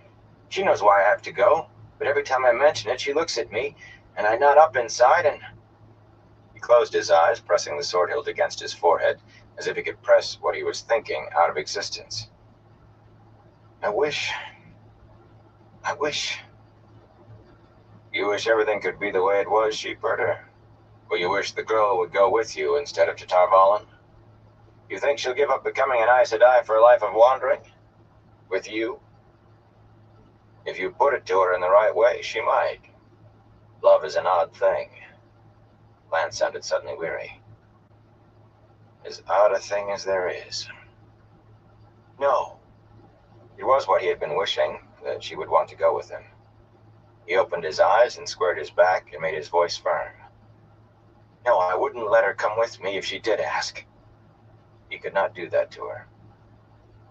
She knows why I have to go, but every time I mention it, she looks at me, and I nod up inside, and... He closed his eyes, pressing the sword hilt against his forehead, as if he could press what he was thinking out of existence. I wish... You wish everything could be the way it was, sheepherder? Or you wish the girl would go with you instead of to Tar Valon? You think she'll give up becoming an Aes Sedai for a life of wandering? With you? If you put it to her in the right way, she might. Love is an odd thing. Lance sounded suddenly weary. As odd a thing as there is. No. It was what he had been wishing, that she would want to go with him. He opened his eyes and squared his back and made his voice firm. No, I wouldn't let her come with me if she did ask. He could not do that to her.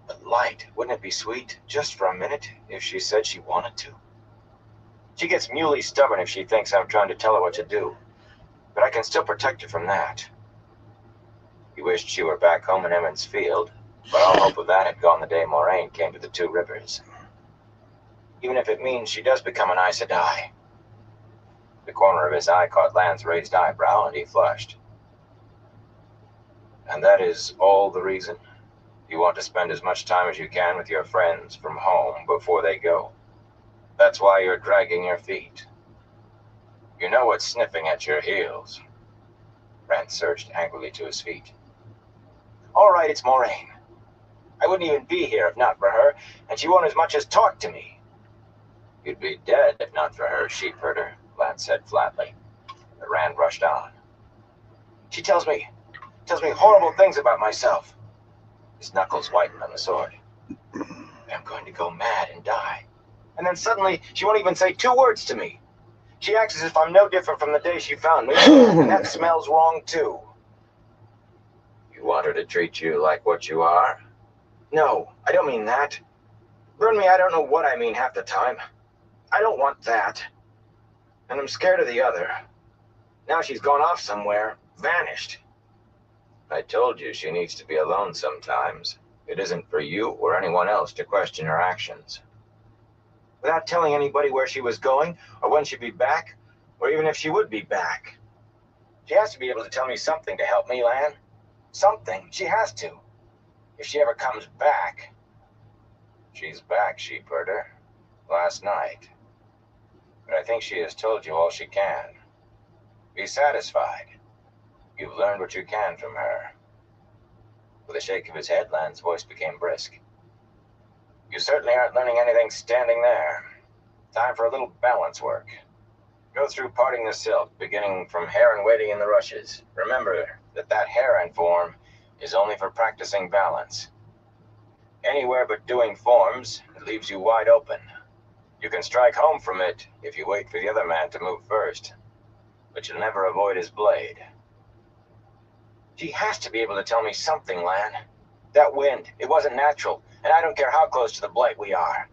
But Light, wouldn't it be sweet, just for a minute, if she said she wanted to? She gets muley stubborn if she thinks I'm trying to tell her what to do. But I can still protect her from that. He wished she were back home in Emmons Field, but all hope of that had gone the day Moraine came to the Two Rivers. Even if it means she does become an Aes Sedai. The corner of his eye caught Lan's raised eyebrow, and he flushed. And that is all the reason? You want to spend as much time as you can with your friends from home before they go? That's why you're dragging your feet. You know what's sniffing at your heels. Brent surged angrily to his feet. All right, it's Moraine. I wouldn't even be here if not for her, and she won't as much as talk to me. You'd be dead if not for her, sheepherder, Lance said flatly. But Rand rushed on. She tells me horrible things about myself. His knuckles whitened on the sword. I'm going to go mad and die. And then suddenly, she won't even say 2 words to me. She acts as if I'm no different from the day she found me, and that smells wrong too. You want her to treat you like what you are? No, I don't mean that. Burn me, I don't know what I mean half the time. I don't want that. And I'm scared of the other. Now she's gone off somewhere, vanished. I told you she needs to be alone sometimes. It isn't for you or anyone else to question her actions. Without telling anybody where she was going, or when she'd be back, or even if she would be back. She has to be able to tell me something to help me, Lan. Something. She has to. If she ever comes back. She's back, sheepherder. Last night. But I think she has told you all she can. Be satisfied. You've learned what you can from her. With a shake of his head, Lan's voice became brisk. You certainly aren't learning anything standing there. Time for a little balance work. Go through parting the silk, beginning from Heron waiting in the rushes. Remember that Heron form is only for practicing balance. Anywhere but doing forms, it leaves you wide open. You can strike home from it if you wait for the other man to move first. But you'll never avoid his blade. She has to be able to tell me something, Lan. That wind, it wasn't natural, and I don't care how close to the blight we are.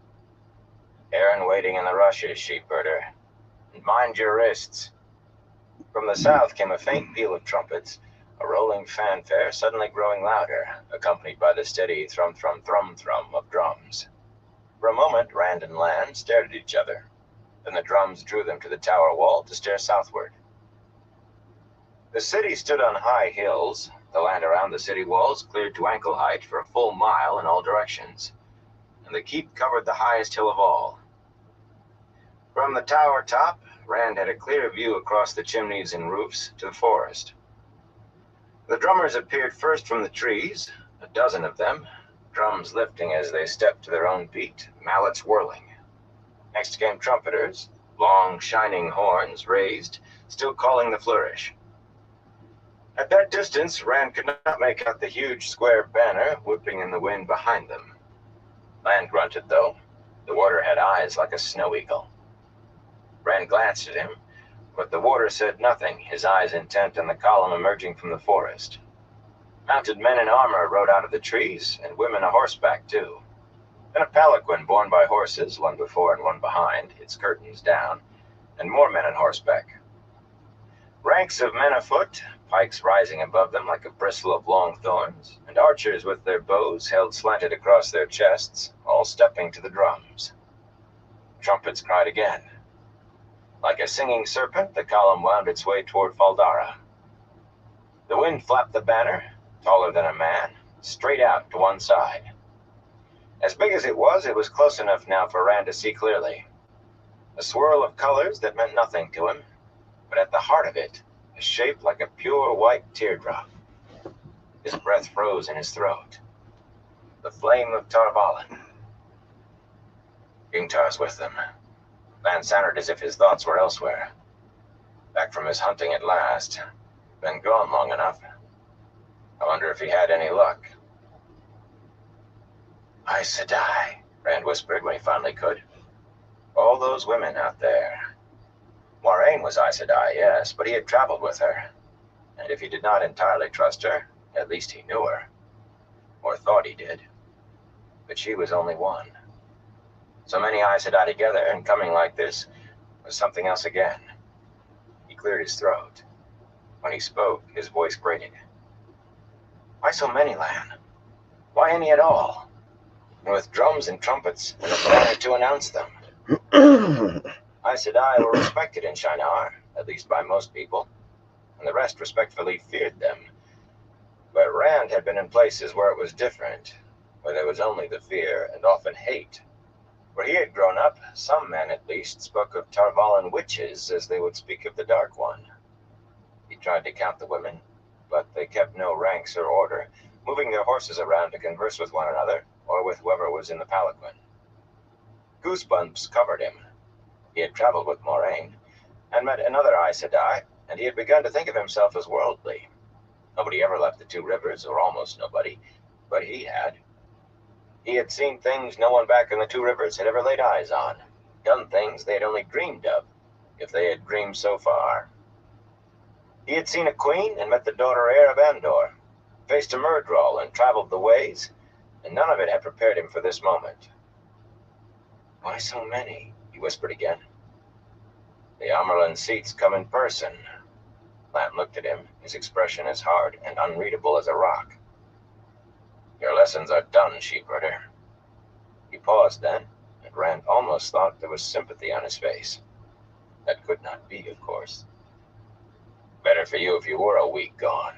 Heron waiting in the rushes, sheepherder. And mind your wrists. From the south came a faint peal of trumpets, a rolling fanfare suddenly growing louder, accompanied by the steady thrum-thrum-thrum-thrum of drums. For a moment, Rand and Lan stared at each other. Then the drums drew them to the tower wall to stare southward. The city stood on high hills, the land around the city walls cleared to ankle height for a full mile in all directions, and the keep covered the highest hill of all. From the tower top, Rand had a clear view across the chimneys and roofs to the forest. The drummers appeared first from the trees, a dozen of them, drums lifting as they stepped to their own beat, mallets whirling. Next came trumpeters, long, shining horns raised, still calling the flourish. At that distance, Rand could not make out the huge square banner whipping in the wind behind them. Land grunted, though. The warder had eyes like a snow eagle. Rand glanced at him, but the warder said nothing, his eyes intent on the column emerging from the forest. Mounted men in armor rode out of the trees, and women a horseback, too. Then a palanquin borne by horses, one before and one behind, its curtains down, and more men on horseback. Ranks of men afoot, pikes rising above them like a bristle of long thorns, and archers with their bows held slanted across their chests, all stepping to the drums. Trumpets cried again. Like a singing serpent, the column wound its way toward Fal Dara. The wind flapped the banner, taller than a man, straight out to one side. As big as it was close enough now for Rand to see clearly. A swirl of colors that meant nothing to him, but at the heart of it, a shape like a pure white teardrop. His breath froze in his throat. The flame of Tar Valon. Ingtar's with them. Lan sounded as if his thoughts were elsewhere. Back from his hunting at last. Been gone long enough. I wonder if he had any luck. Aes Sedai, Rand whispered when he finally could. All those women out there. Moiraine was Aes Sedai, yes, but he had traveled with her. And if he did not entirely trust her, at least he knew her. Or thought he did. But she was only one. So many Aes Sedai together and coming like this was something else again. He cleared his throat. When he spoke, his voice grated. Why so many, Lan? Why any at all? And with drums and trumpets and a banner to announce them. Aes Sedai were respected in Shinar, at least by most people, and the rest respectfully feared them. But Rand had been in places where it was different, where there was only the fear and often hate. Where he had grown up, some men at least spoke of Tar Valon witches as they would speak of the Dark One. He tried to count the women, but they kept no ranks or order, moving their horses around to converse with one another or with whoever was in the palanquin. Goosebumps covered him. He had traveled with Moiraine, and met another Aes Sedai, and he had begun to think of himself as worldly. Nobody ever left the Two Rivers, or almost nobody, but he had. He had seen things no one back in the Two Rivers had ever laid eyes on, done things they had only dreamed of, if they had dreamed so far. He had seen a queen and met the daughter heir of Andor, faced a Myrddraal and traveled the ways, and none of it had prepared him for this moment. Why so many? He whispered again. The Amyrlin seats come in person. Lan looked at him, his expression as hard and unreadable as a rock. Your lessons are done, sheepherder. He paused then, and Rand almost thought there was sympathy on his face. That could not be, of course. Better for you if you were a week gone.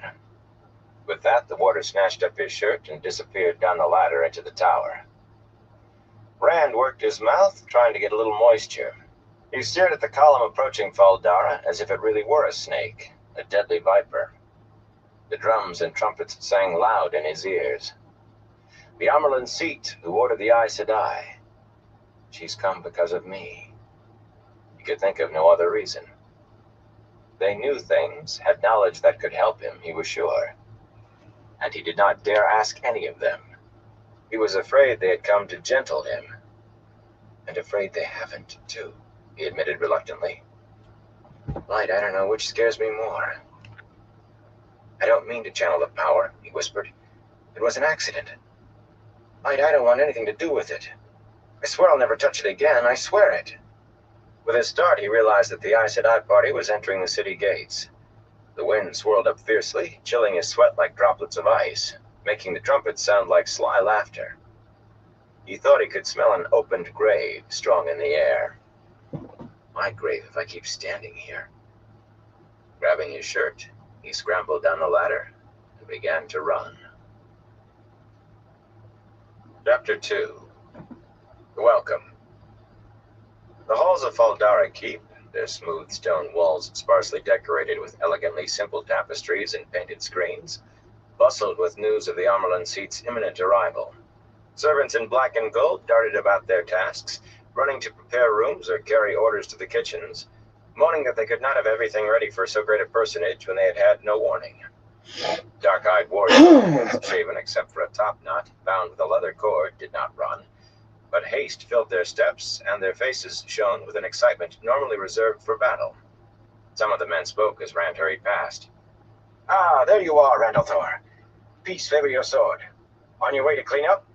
With that, the warder snatched up his shirt and disappeared down the ladder into the tower. Rand worked his mouth, trying to get a little moisture. He stared at the column approaching Fal Dara as if it really were a snake, a deadly viper. The drums and trumpets sang loud in his ears. The Amyrlin seat who ordered the Aes Sedai. She's come because of me. He could think of no other reason. They knew things, had knowledge that could help him, he was sure. And he did not dare ask any of them. He was afraid they had come to gentle him. And afraid they haven't, too, he admitted reluctantly. Light, I don't know which scares me more. I don't mean to channel the power, he whispered. It was an accident. Light, I don't want anything to do with it. I swear I'll never touch it again, I swear it. With a start, he realized that the Aes Sedai party was entering the city gates. The wind swirled up fiercely, chilling his sweat like droplets of ice, making the trumpets sound like sly laughter. He thought he could smell an opened grave strong in the air. My grave if I keep standing here. Grabbing his shirt, he scrambled down the ladder and began to run. Chapter 2. Welcome. The halls of Fal Dara Keep, their smooth stone walls sparsely decorated with elegantly simple tapestries and painted screens, bustled with news of the Amerlin seat's imminent arrival. Servants in black and gold darted about their tasks, running to prepare rooms or carry orders to the kitchens, moaning that they could not have everything ready for so great a personage when they had had no warning. Dark-eyed warriors, shaven except for a top knot, bound with a leather cord, did not run, but haste filled their steps, and their faces shone with an excitement normally reserved for battle. Some of the men spoke as Rand hurried past. "Ah, there you are, Randall Thor. Peace favor your sword. On your way to clean up?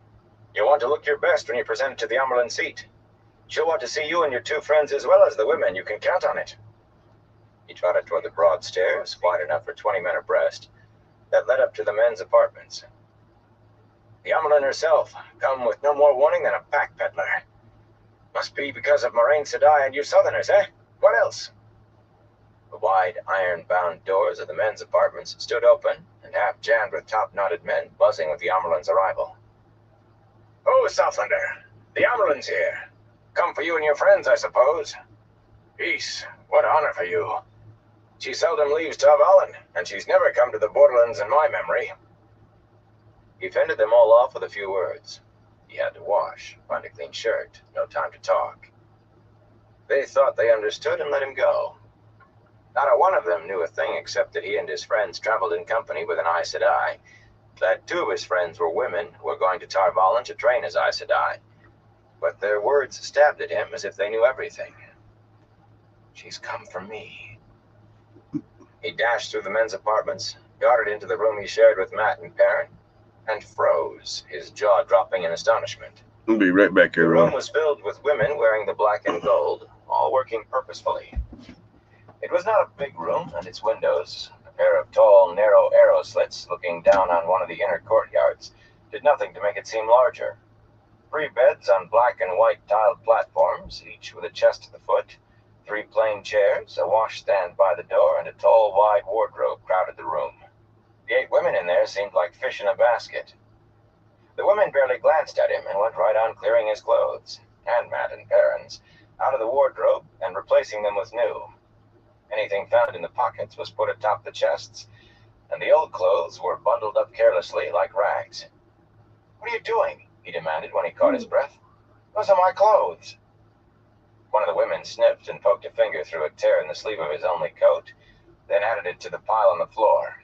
You want to look your best when you present it to the Amerlin seat. She'll want to see you and your two friends as well as the women. You can count on it." He trotted toward the broad stairs, wide enough for 20 men abreast, that led up to the men's apartments. "The Amerlin herself, come with no more warning than a pack peddler. Must be because of Moraine Sedai and you Southerners, eh? What else?" The wide, iron-bound doors of the men's apartments stood open and half jammed with top-knotted men buzzing with the Amerlin's arrival. "Oh, Southlander, the Amerlin's here. Come for you and your friends, I suppose. Peace, what honor for you. She seldom leaves Tar Valon, and she's never come to the Borderlands in my memory." He fended them all off with a few words. He had to wash, find a clean shirt, no time to talk. They thought they understood and let him go. Not a one of them knew a thing except that he and his friends traveled in company with an Aes Sedai, that two of his friends were women who were going to Tar Valon to train as Aes Sedai. But their words stabbed at him as if they knew everything. "She's come for me." He dashed through the men's apartments, darted into the room he shared with Matt and Perrin, and froze, his jaw dropping in astonishment. I'll be right back The here, room Ron. was filled with women wearing the black and gold, all working purposefully. It was not a big room, and its windows, a pair of tall, narrow arrow slits looking down on one of the inner courtyards, did nothing to make it seem larger. 3 beds on black and white tiled platforms, each with a chest at the foot, 3 plain chairs, a washstand by the door, and a tall, wide wardrobe crowded the room. The 8 women in there seemed like fish in a basket. The women barely glanced at him and went right on clearing his clothes, and Matt and Perrin's, out of the wardrobe and replacing them with new. Anything found in the pockets was put atop the chests, and the old clothes were bundled up carelessly like rags. "What are you doing?" he demanded when he caught his breath. "Those are my clothes." One of the women sniffed and poked a finger through a tear in the sleeve of his only coat, then added it to the pile on the floor.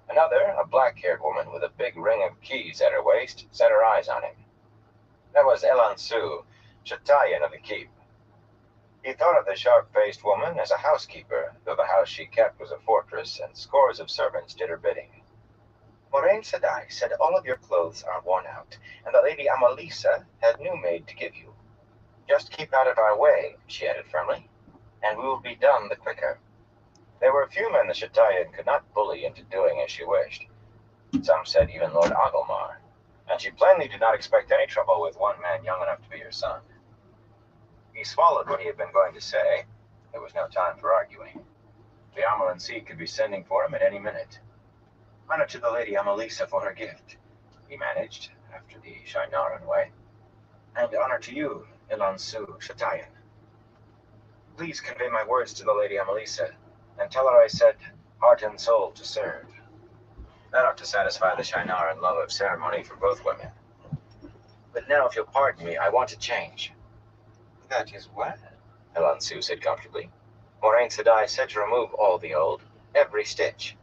Another, a black-haired woman with a big ring of keys at her waist, set her eyes on him. That was Elan Su, Chatayan of the keep. He thought of the sharp-faced woman as a housekeeper, though the house she kept was a fortress, and scores of servants did her bidding. "Moraine Sedai said all of your clothes are worn out, and the Lady Amalisa had new made to give you. Just keep out of our way," she added firmly, "and we will be done the quicker." There were few men the Chatayan could not bully into doing as she wished. Some said even Lord Agilmar, and she plainly did not expect any trouble with one man young enough to be her son. He swallowed what he had been going to say. There was no time for arguing. The Amerlin seat could be sending for him at any minute. "Honor to the Lady Amalisa for her gift," he managed, after the Shinaran way. "And honor to you, Elan Su Chatayan. Please convey my words to the Lady Amalisa, and tell her I said, heart and soul to serve." That ought to satisfy the Shinaran love of ceremony for both women. "But now, if you'll pardon me, I want to change." "That is well," Elan Su said comfortably. "Moraine Sedai said to remove all the old, every stitch.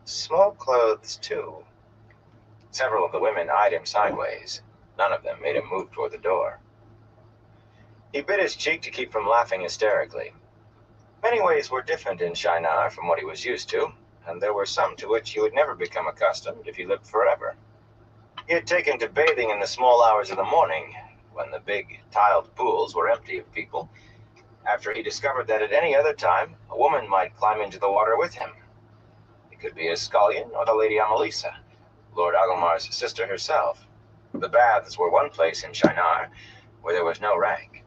Small clothes, too." Several of the women eyed him sideways. None of them made a move toward the door. He bit his cheek to keep from laughing hysterically. Many ways were different in Shinar from what he was used to, and there were some to which he would never become accustomed if he lived forever. He had taken to bathing in the small hours of the morning, when the big tiled pools were empty of people, after he discovered that at any other time a woman might climb into the water with him. It could be a scullion or the Lady Amalisa, Lord Agilmar's sister herself. The baths were one place in Shinar where there was no rank.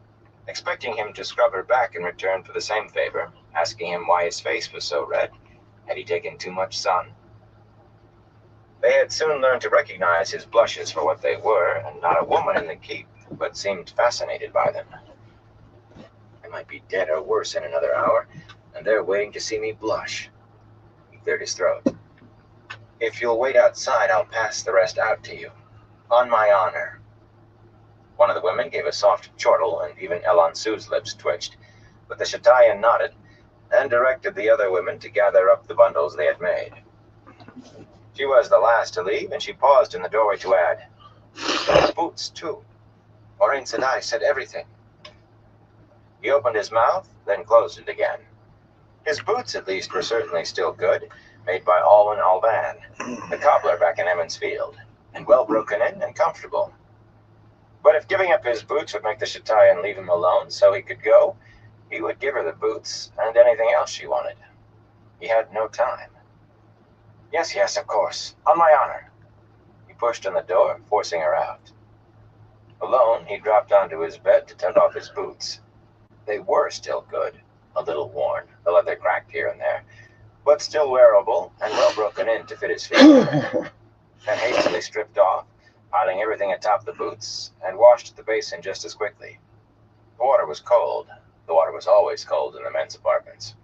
Expecting him to scrub her back in return for the same favor, asking him why his face was so red, had he taken too much sun? They had soon learned to recognize his blushes for what they were, and not a woman in the keep but seemed fascinated by them. I might be dead or worse in another hour, and they're waiting to see me blush. He cleared his throat. If you'll wait outside, I'll pass the rest out to you. On my honor. One of the women gave a soft chortle, and even Elansu's lips twitched, but the Chatayan nodded and directed the other women to gather up the bundles they had made. She was the last to leave, and she paused in the doorway to add, "Boots, too. Moraine Sedai said everything." He opened his mouth, then closed it again. His boots, at least, were certainly still good, made by Alwyn Alban, the cobbler back in Emmons Field, and well broken in and comfortable. But if giving up his boots would make the Chatayan leave him alone so he could go, he would give her the boots and anything else she wanted. He had no time. Yes, of course. On my honor." He pushed on the door, forcing her out. Alone, he dropped onto his bed to tuck off his boots. They were still good, a little worn, the leather cracked here and there, but still wearable and well broken in to fit his feet. Then hastily stripped off, piling everything atop the boots, and washed the basin just as quickly. The water was cold. The water was always cold in the men's apartments.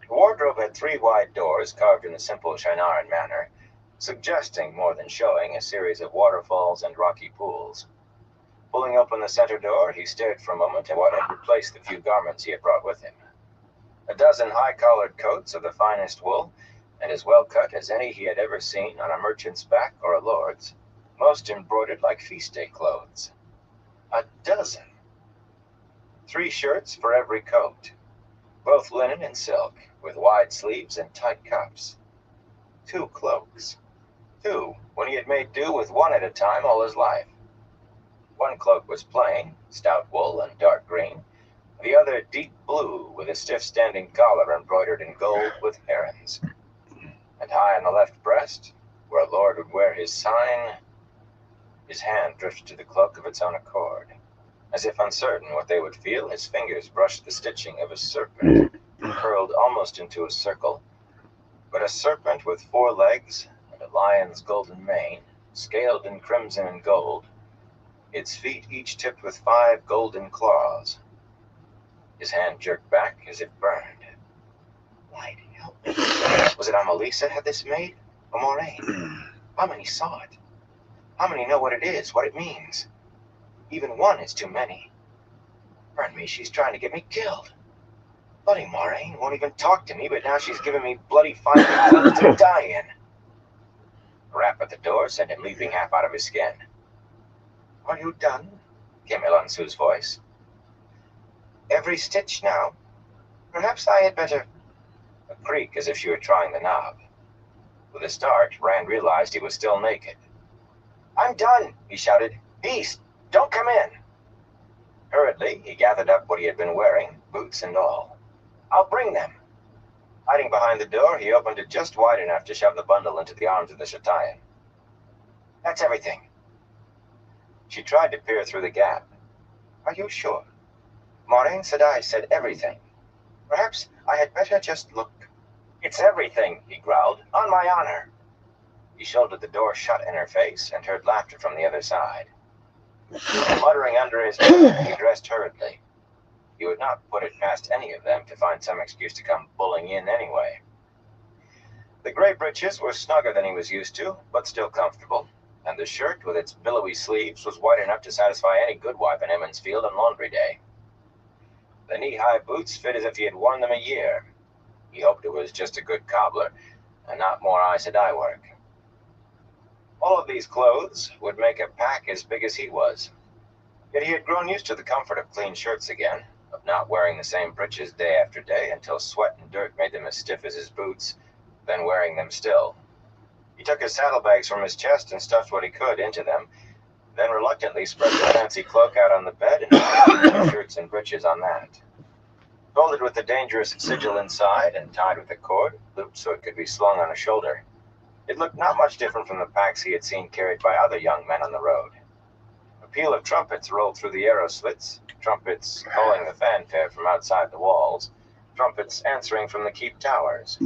The wardrobe had 3 wide doors carved in the simple Shinaran manner, suggesting more than showing a series of waterfalls and rocky pools. Pulling open the center door, he stared for a moment at what had replaced the few garments he had brought with him. A dozen high-collared coats of the finest wool, and as well cut as any he had ever seen on a merchant's back or a lord's, most embroidered like feast day clothes. A dozen! 3 shirts for every coat, both linen and silk, with wide sleeves and tight cuffs. 2 cloaks. 2, when he had made do with one at a time all his life. One cloak was plain, stout wool and dark green, the other deep blue with a stiff standing collar embroidered in gold with herons. And high on the left breast, where a lord would wear his sign, his hand drifted to the cloak of its own accord. As if uncertain what they would feel, his fingers brushed the stitching of a serpent, curled almost into a circle, but a serpent with 4 legs and a lion's golden mane, scaled in crimson and gold, its feet each tipped with 5 golden claws. His hand jerked back as it burned. Light, help me. Was it Amalisa had this made? Or Moraine? How many saw it? How many know what it is, what it means? Even one is too many. Burn me, she's trying to get me killed. Bloody Moraine won't even talk to me, but now she's giving me bloody fine clothes to die in. A rap at the door sent him leaping half out of his skin. Are you done? Came Elansu's voice. Every stitch now. Perhaps I had better... A creak as if she were trying the knob. With a start, Rand realized he was still naked. I'm done, he shouted. Beast, don't come in. Hurriedly, he gathered up what he had been wearing, boots and all. I'll bring them. Hiding behind the door, he opened it just wide enough to shove the bundle into the arms of the Chatayan. That's everything. She tried to peer through the gap. Are you sure? Moraine Sedai said everything. Perhaps I had better just look. It's everything, he growled. On my honor. He shouldered the door shut in her face and heard laughter from the other side. Muttering under his breath, he dressed hurriedly. He would not put it past any of them to find some excuse to come bulling in anyway. The gray breeches were snugger than he was used to, but still comfortable, and the shirt with its billowy sleeves was wide enough to satisfy any good wife in Emmons Field on laundry day. The knee-high boots fit as if he had worn them a year. He hoped it was just a good cobbler, and not more Aes Sedai work. All of these clothes would make a pack as big as he was. Yet he had grown used to the comfort of clean shirts again, of not wearing the same breeches day after day until sweat and dirt made them as stiff as his boots, then wearing them still. He took his saddlebags from his chest and stuffed what he could into them, then reluctantly spread the fancy cloak out on the bed and hung the shirts and breeches on that. Folded with the dangerous sigil inside and tied with a cord, looped so it could be slung on a shoulder. It looked not much different from the packs he had seen carried by other young men on the road. A peal of trumpets rolled through the arrow slits, trumpets calling the fanfare from outside the walls, trumpets answering from the keep towers.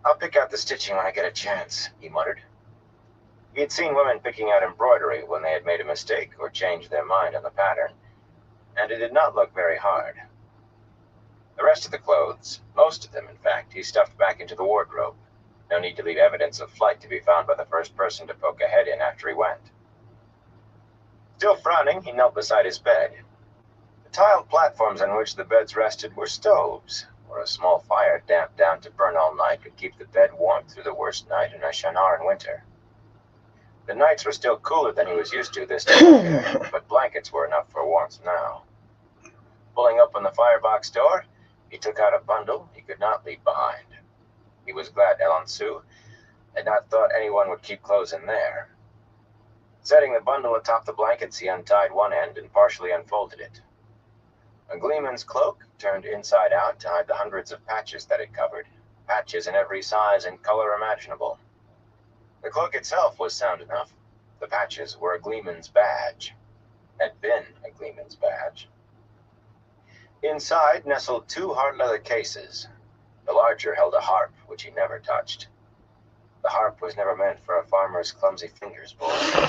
I'll pick out the stitching when I get a chance, he muttered. He had seen women picking out embroidery when they had made a mistake or changed their mind on the pattern, and it did not look very hard. The rest of the clothes, most of them in fact, he stuffed back into the wardrobe. No need to leave evidence of flight to be found by the first person to poke a head in after he went. Still frowning, he knelt beside his bed. The tiled platforms on which the beds rested were stoves, where a small fire damped down to burn all night could keep the bed warm through the worst night in Ashanar in winter. The nights were still cooler than he was used to this time of year, but blankets were enough for warmth now. Pulling open the firebox door, he took out a bundle he could not leave behind. He was glad Elansu had not thought anyone would keep clothes in there. Setting the bundle atop the blankets, he untied one end and partially unfolded it. A gleeman's cloak turned inside out to hide the hundreds of patches that it covered, patches in every size and color imaginable. The cloak itself was sound enough. The patches were a gleeman's badge. Had been a gleeman's badge. Inside nestled two hard leather cases. The larger held a harp, which he never touched. The harp was never meant for a farmer's clumsy fingers, boy.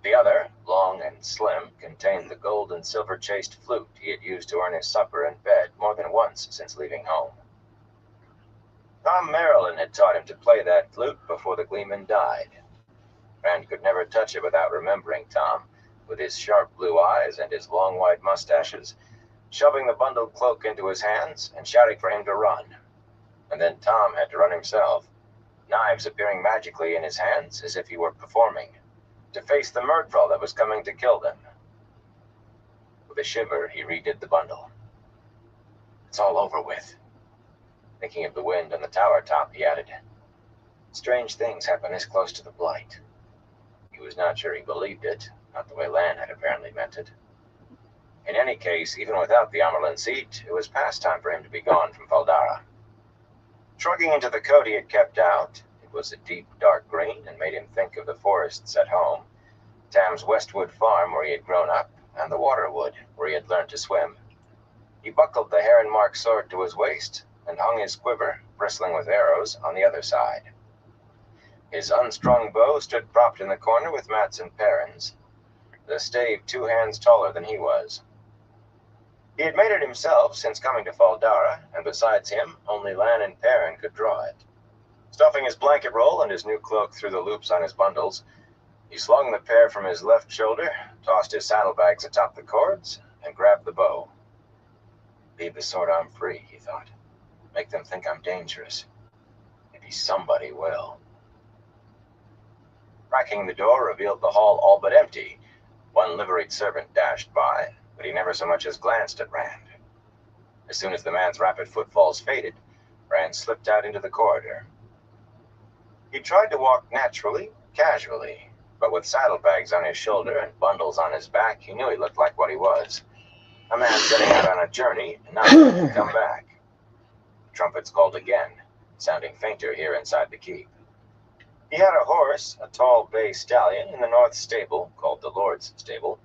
The other, long and slim, contained the gold and silver chased flute he had used to earn his supper and bed more than once since leaving home. Tom Marilyn had taught him to play that flute before the gleeman died. Rand could never touch it without remembering Tom, with his sharp blue eyes and his long white mustaches, shoving the bundled cloak into his hands and shouting for him to run. And then Tom had to run himself, knives appearing magically in his hands as if he were performing, to face the Murdfall that was coming to kill them. With a shiver, he redid the bundle. It's all over with. Thinking of the wind on the tower top, he added, strange things happen this close to the Blight. He was not sure he believed it, not the way Lan had apparently meant it. In any case, even without the Amerlin seat, it was past time for him to be gone from Faldara. Shrugging into the coat he had kept out, it was a deep, dark green and made him think of the forests at home, Tam's Westwood farm where he had grown up, and the Waterwood where he had learned to swim. He buckled the heron-marked sword to his waist and hung his quiver, bristling with arrows, on the other side. His unstrung bow stood propped in the corner with Mats and Perrin's, the stave 2 hands taller than he was. He had made it himself since coming to Faldara, and besides him, only Lan and Perrin could draw it. Stuffing his blanket roll and his new cloak through the loops on his bundles, he slung the pair from his left shoulder, tossed his saddlebags atop the cords, and grabbed the bow. Leave the sword arm free, he thought. Make them think I'm dangerous. Maybe somebody will. Cracking the door revealed the hall all but empty. One liveried servant dashed by, but he never so much as glanced at Rand. As soon as the man's rapid footfalls faded, Rand slipped out into the corridor. He tried to walk naturally, casually, but with saddlebags on his shoulder and bundles on his back, he knew he looked like what he was. A man setting out on a journey and not able to come back. Trumpets called again, sounding fainter here inside the keep. He had a horse, a tall bay stallion, in the north stable, called the Lord's Stable,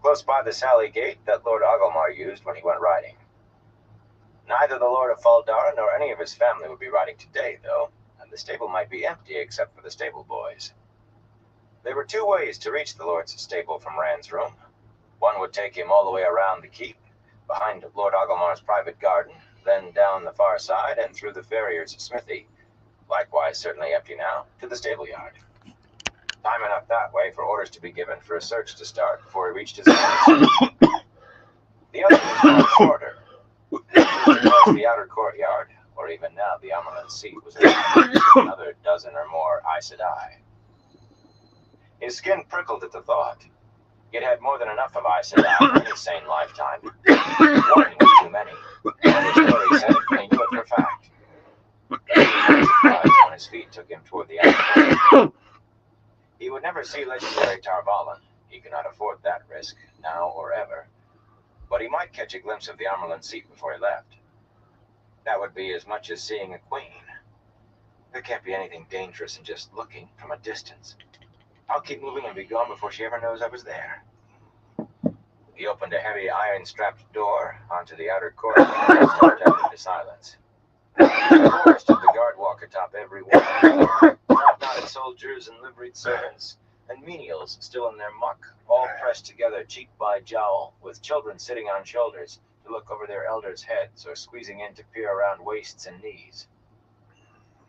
close by the Sally Gate that Lord Agelmar used when he went riding. Neither the Lord of Faldara nor any of his family would be riding today, though, and the stable might be empty except for the stable boys. There were 2 ways to reach the Lord's Stable from Rand's room. One would take him all the way around the keep, behind Lord Agelmar's private garden, then down the far side and through the farrier's smithy, likewise certainly empty now, to the stable yard. Time enough that way for orders to be given for a search to start before he reached his house. The other was much shorter. Was the outer courtyard, or even now the Amerlin seat was another dozen or more Aes Sedai. His skin prickled at the thought. He had had more than enough of Aes Sedai for any sane lifetime. One was too many. And his story said it, and he knew it for a fact. He was surprised when his feet took him toward the outer courtyard. He would never see legendary Tar Valon. He could not afford that risk, now or ever. But he might catch a glimpse of the Amerlin seat before he left. That would be as much as seeing a queen. There can't be anything dangerous in just looking from a distance. I'll keep moving and be gone before she ever knows I was there. He opened a heavy iron-strapped door onto the outer corridor and stepped out into silence. The forest of the guard walk atop every wall. Knotted soldiers and liveried servants, and menials still in their muck, all pressed together cheek by jowl, with children sitting on shoulders to look over their elders' heads or squeezing in to peer around waists and knees.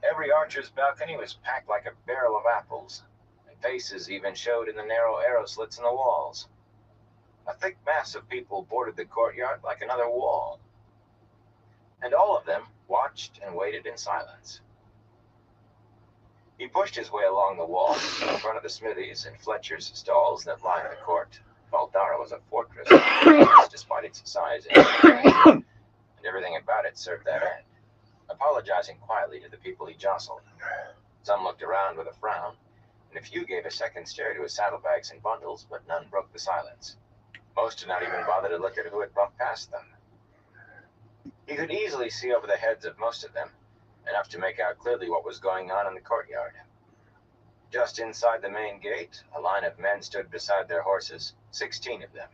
Every archer's balcony was packed like a barrel of apples, and faces even showed in the narrow arrow slits in the walls. A thick mass of people bordered the courtyard like another wall, and all of them watched and waited in silence. He pushed his way along the wall in front of the smithies and Fletcher's stalls that lined the court. Valdara was a fortress, despite its size and everything about it served that end, apologizing quietly to the people he jostled. Some looked around with a frown, and a few gave a second stare to his saddlebags and bundles, but none broke the silence. Most did not even bother to look at who had bumped past them. He could easily see over the heads of most of them, enough to make out clearly what was going on in the courtyard. Just inside the main gate, a line of men stood beside their horses, 16 of them.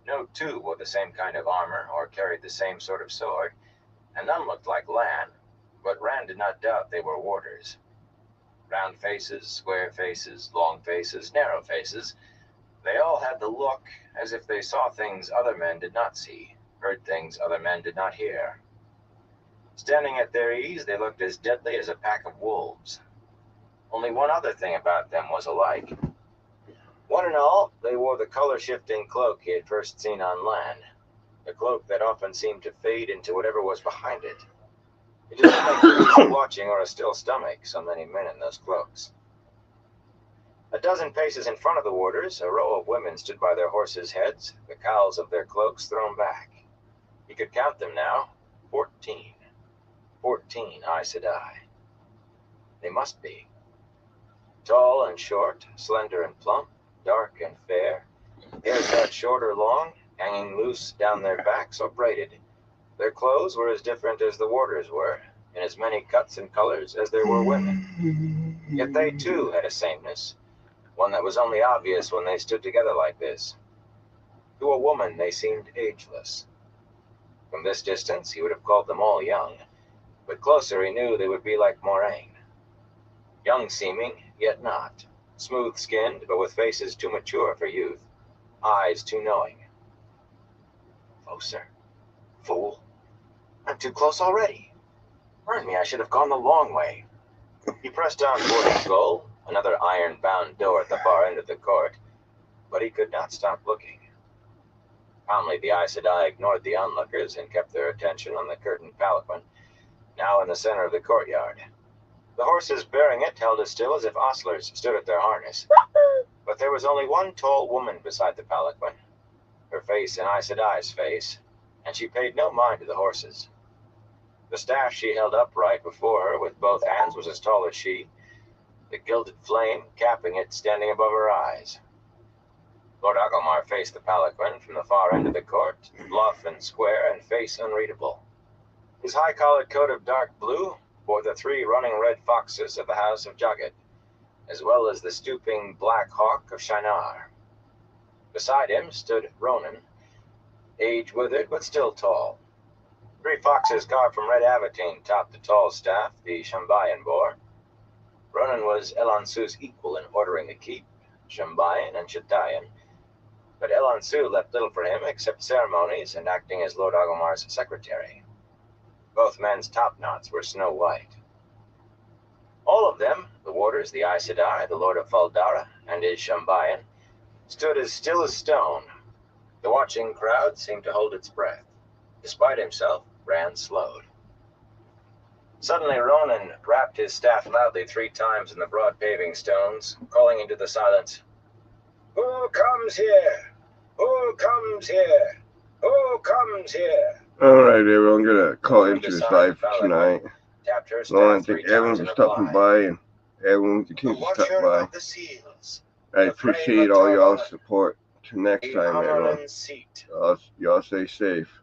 No two wore the same kind of armor or carried the same sort of sword, and none looked like Lan, but Rand did not doubt they were warders. Round faces, square faces, long faces, narrow faces, they all had the look as if they saw things other men did not see, heard things other men did not hear. Standing at their ease, they looked as deadly as a pack of wolves. Only one other thing about them was alike. One and all, they wore the color-shifting cloak he had first seen on land, a cloak that often seemed to fade into whatever was behind it. It did not make for easy watching or a still stomach, so many men in those cloaks. A dozen paces in front of the warders, a row of women stood by their horses' heads, the cowls of their cloaks thrown back. He could count them now, 14. 14 Aes Sedai. They must be. Tall and short, slender and plump, dark and fair, hair cut short or long, hanging loose down their backs or braided. Their clothes were as different as the warders were, in as many cuts and colors as there were women. Yet they too had a sameness, one that was only obvious when they stood together like this. To a woman they seemed ageless. From this distance he would have called them all young, but closer he knew they would be like Moraine. Young-seeming, yet not. Smooth-skinned, but with faces too mature for youth. Eyes too knowing. Closer. Fool. I'm too close already. Burn me, I should have gone the long way. He pressed on toward his goal, another iron-bound door at the far end of the court, but he could not stop looking. Calmly, the Aes Sedai ignored the onlookers and kept their attention on the curtained palanquin, now in the center of the courtyard. The horses bearing it held as still as if ostlers stood at their harness. But there was only one tall woman beside the palanquin, her face an Aes Sedai's face, and she paid no mind to the horses. The staff she held upright before her with both hands was as tall as she, the gilded flame capping it standing above her eyes. Lord Agomar faced the palanquin from the far end of the court, bluff and square and face unreadable. His high-collared coat of dark blue bore the 3 running red foxes of the House of Jagged, as well as the stooping black hawk of Shinar. Beside him stood Ronan, age withered but still tall. 3 foxes carved from red avatine topped the tall staff the Shambayan bore. Ronan was Elansu's equal in ordering the keep, Shambayan and Chatayan, but Elansu left little for him except ceremonies and acting as Lord Agomar's secretary. Both men's topknots were snow white. All of them, the warders, the Aes Sedai, the Lord of Valdara, and his Shambayan, stood as still as stone. The watching crowd seemed to hold its breath. Despite himself, Rand slowed. Suddenly Ronan rapped his staff loudly 3 times in the broad paving stones, calling into the silence, "Who comes here? Who comes here? Who comes here?" Alright, everyone, gonna call into this live tonight. Tapped her Lauren, staff 3 thank everyone times in for stopping reply. by, and everyone continues to Watch stop her by. about the seals. I appreciate all y'all's support. Till next The time, everyone. Amarlin seat. Y'all stay safe.